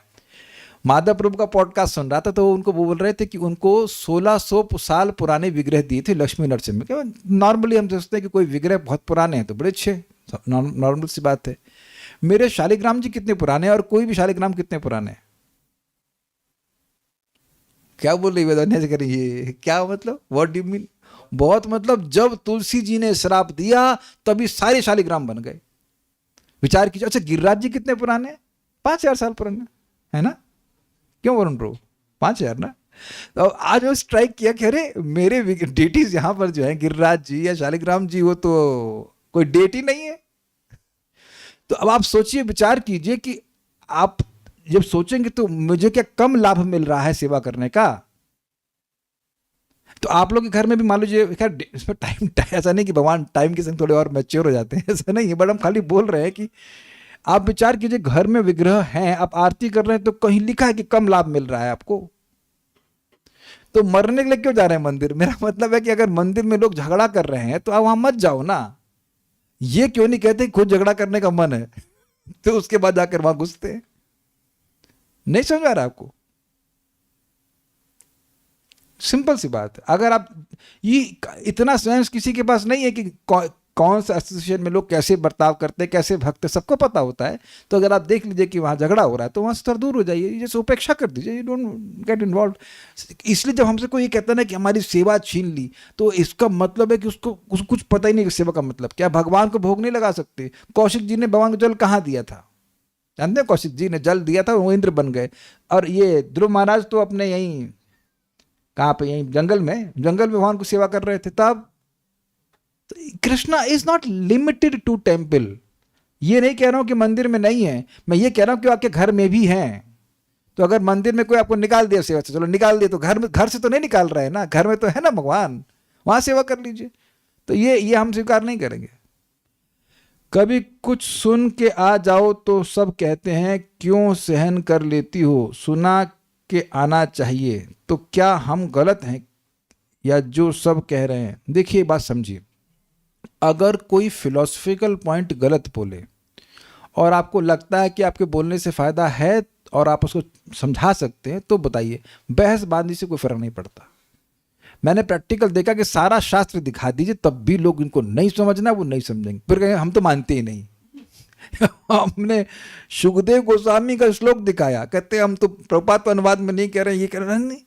माधव प्रभु का पॉडकास्ट सुन रहा था, तो उनको वो बोल रहे थे कि उनको 1600 साल पुराने विग्रह दिए थे लक्ष्मी नरसिम्हा के। नॉर्मली हम सोचते हैं कि कोई विग्रह बहुत पुराने हैं तो बड़े अच्छे, नॉर्मल सी बात है। मेरे शालिग्राम जी कितने पुराने हैं, और कोई भी शालिग्राम कितने पुराने हैं? क्या बोल रही वेदन्या से करिए, क्या मतलब, व्हाट डू यू मीन? बहुत मतलब, जब तुलसी जी ने श्राप दिया तभी सारे शालिग्राम बन गए। विचार कीजिए। अच्छा, गिरिराज जी कितने पुराने? 5000 साल पुराने है ना? क्यों वरुण ब्रो? 5000 ना? तो आज वो स्ट्राइक किया कि अरे मेरे डेटीज यहाँ पर जो है गिरिराज जी या शालिग्राम जी, वो तो कोई डेट ही नहीं है। तो अब आप सोचिए, विचार कीजिए कि आप जब सोचेंगे तो मुझे क्या कम लाभ मिल रहा है सेवा करने का? तो आप लोग के घर में भी मान लीजिए, खैर इसमें टाइम ऐसा नहीं कि भगवान टाइम के संग थोड़े और मैच्योर हो जाते हैं, ऐसा नहीं है, बट हम खाली बोल रहे हैं कि आप विचार कीजिए, घर में विग्रह हैं, आप आरती कर रहे हैं, तो कहीं लिखा है कि कम लाभ मिल रहा है आपको? तो मरने के लिए क्यों जा रहे हैं मंदिर? मेरा मतलब है कि अगर मंदिर में लोग झगड़ा कर रहे हैं तो आप वहां मत जाओ ना। ये क्यों नहीं कहते खुद झगड़ा करने का मन है तो उसके बाद जाकर वहां घुसते हैं? नहीं समझ आ रहा आपको? सिंपल सी बात है। अगर आप ये इतना सेंस किसी के पास नहीं है कि कौन सा एसोसिएशन में लोग कैसे बर्ताव करते हैं, कैसे भक्त, सबको पता होता है। तो अगर आप देख लीजिए कि वहाँ झगड़ा हो रहा है तो वहाँ से थोड़ा दूर हो जाइए, जैसे उपेक्षा कर दीजिए, यू डोंट गेट इन्वॉल्व। इसलिए जब हमसे कोई ये कहता है ना कि हमारी सेवा छीन ली, तो इसका मतलब है कि उसको कुछ पता ही नहीं कि सेवा का मतलब क्या। भगवान को भोग नहीं लगा सकते। कौशिक जी ने भगवान को जल कहाँ दिया था? जानते हैं, कौशिक जी ने जल दिया था, वो इंद्र बन गए। और ये ध्रुव महाराज तो अपने यहीं कहाँ पे, यहीं जंगल में भगवान को सेवा कर रहे थे। तब Krishna is not limited to temple. ये नहीं कह रहा हूं कि मंदिर में नहीं है, मैं ये कह रहा हूं कि आपके घर में भी हैं। तो अगर मंदिर में कोई आपको निकाल दिया सेवा से, चलो निकाल दिया, तो घर से तो नहीं निकाल रहे हैं ना, घर में तो है ना भगवान, वहां सेवा कर लीजिए। तो ये हम स्वीकार नहीं करेंगे। कभी कुछ सुन के आ जाओ तो सब कहते हैं क्यों सहन कर लेती हो, सुना के आना चाहिए, तो क्या हम गलत हैं या जो सब कह रहे हैं? देखिए बात समझिए, अगर कोई फिलोसफिकल पॉइंट गलत बोले और आपको लगता है कि आपके बोलने से फायदा है और आप उसको समझा सकते हैं, तो बताइए, बहसबाजी से कोई फर्क नहीं पड़ता। मैंने प्रैक्टिकल देखा कि सारा शास्त्र दिखा दीजिए तब भी लोग इनको नहीं समझना, वो नहीं समझेंगे, फिर कहेंगे हम तो मानते ही नहीं। हमने सुखदेव गोस्वामी का श्लोक दिखाया, कहते हम तो प्रभुपाद अनुवाद में नहीं कह रहे, ये कह रहे नहीं।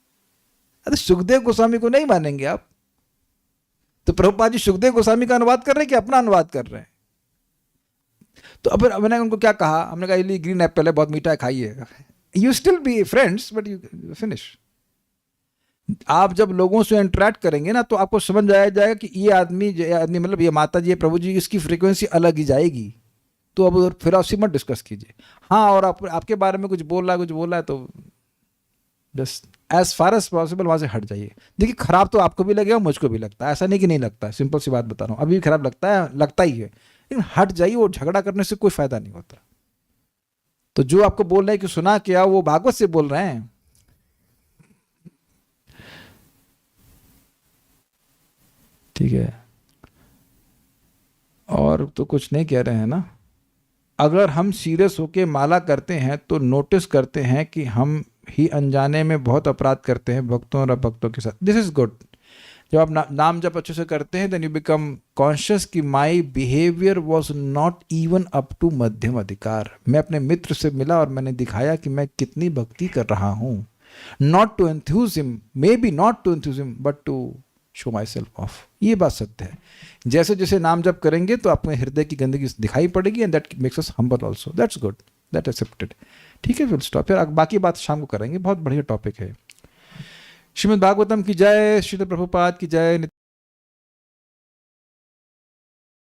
अरे सुखदेव गोस्वामी को नहीं मानेंगे आप? तो प्रभुपाद जी सुखदेव गोस्वामी का अनुवाद कर रहे हैं कि अपना अनुवाद कर रहे हैं? तो अब मैंने उनको क्या कहा, हमने कहा ये ग्रीन एप्पल है, बहुत मीठा है, खाइए। You still be friends but you finish. आप जब लोगों से इंटरेक्ट करेंगे ना, तो आपको समझ आया जाएगा कि ये आदमी मतलब ये माता जी, ये प्रभु जी, इसकी फ्रीक्वेंसी अलग ही जाएगी। तो अब फिर आपसे मत डिस्कस कीजिए। हाँ, और आपके बारे में कुछ बोल रहा है तो just as far as possible वहाँ से हट जाइए। देखिए खराब तो आपको भी लगेगा, मुझको भी लगता है, ऐसा नहीं कि नहीं लगता है, सिंपल सी बात बता रहा हूँ, अभी भी खराब लगता ही है, लेकिन हट जाइए। वो झगड़ा करने से कोई फायदा नहीं होता। तो जो आपको बोल रहे हैं कि सुना क्या, वो भागवत से बोल रहे हैं। ठीक है, और तो कुछ नहीं कह रहे हैं ना। अगर हम सीरियस होके माला करते हैं तो नोटिस करते हैं कि हम ही अनजाने में बहुत अपराध करते हैं भक्तों और अभक्तों के साथ। This is good. जब आप नाम जब अच्छे से करते हैं, देन यू बिकम कॉन्शियस कि my behaviour was not even up to madhyam adhikar. मैं अपने मित्र से मिला और मैंने दिखाया कि मैं कितनी भक्ति कर रहा हूँ। Not to enthuse him, maybe not to enthuse him, but to show myself off. ये बात सत्य है। जैसे जैसे नाम जप करेंगे तो अपने हृदय की गंदगी दिखाई पड़ेगी, and that makes us humble also. That's good, that accepted. ठीक है, विल स्टॉप। फिर बाकी बात शाम को करेंगे, बहुत बढ़िया टॉपिक है। श्रीमद् भागवतम की जय, श्रील प्रभुपाद की जय।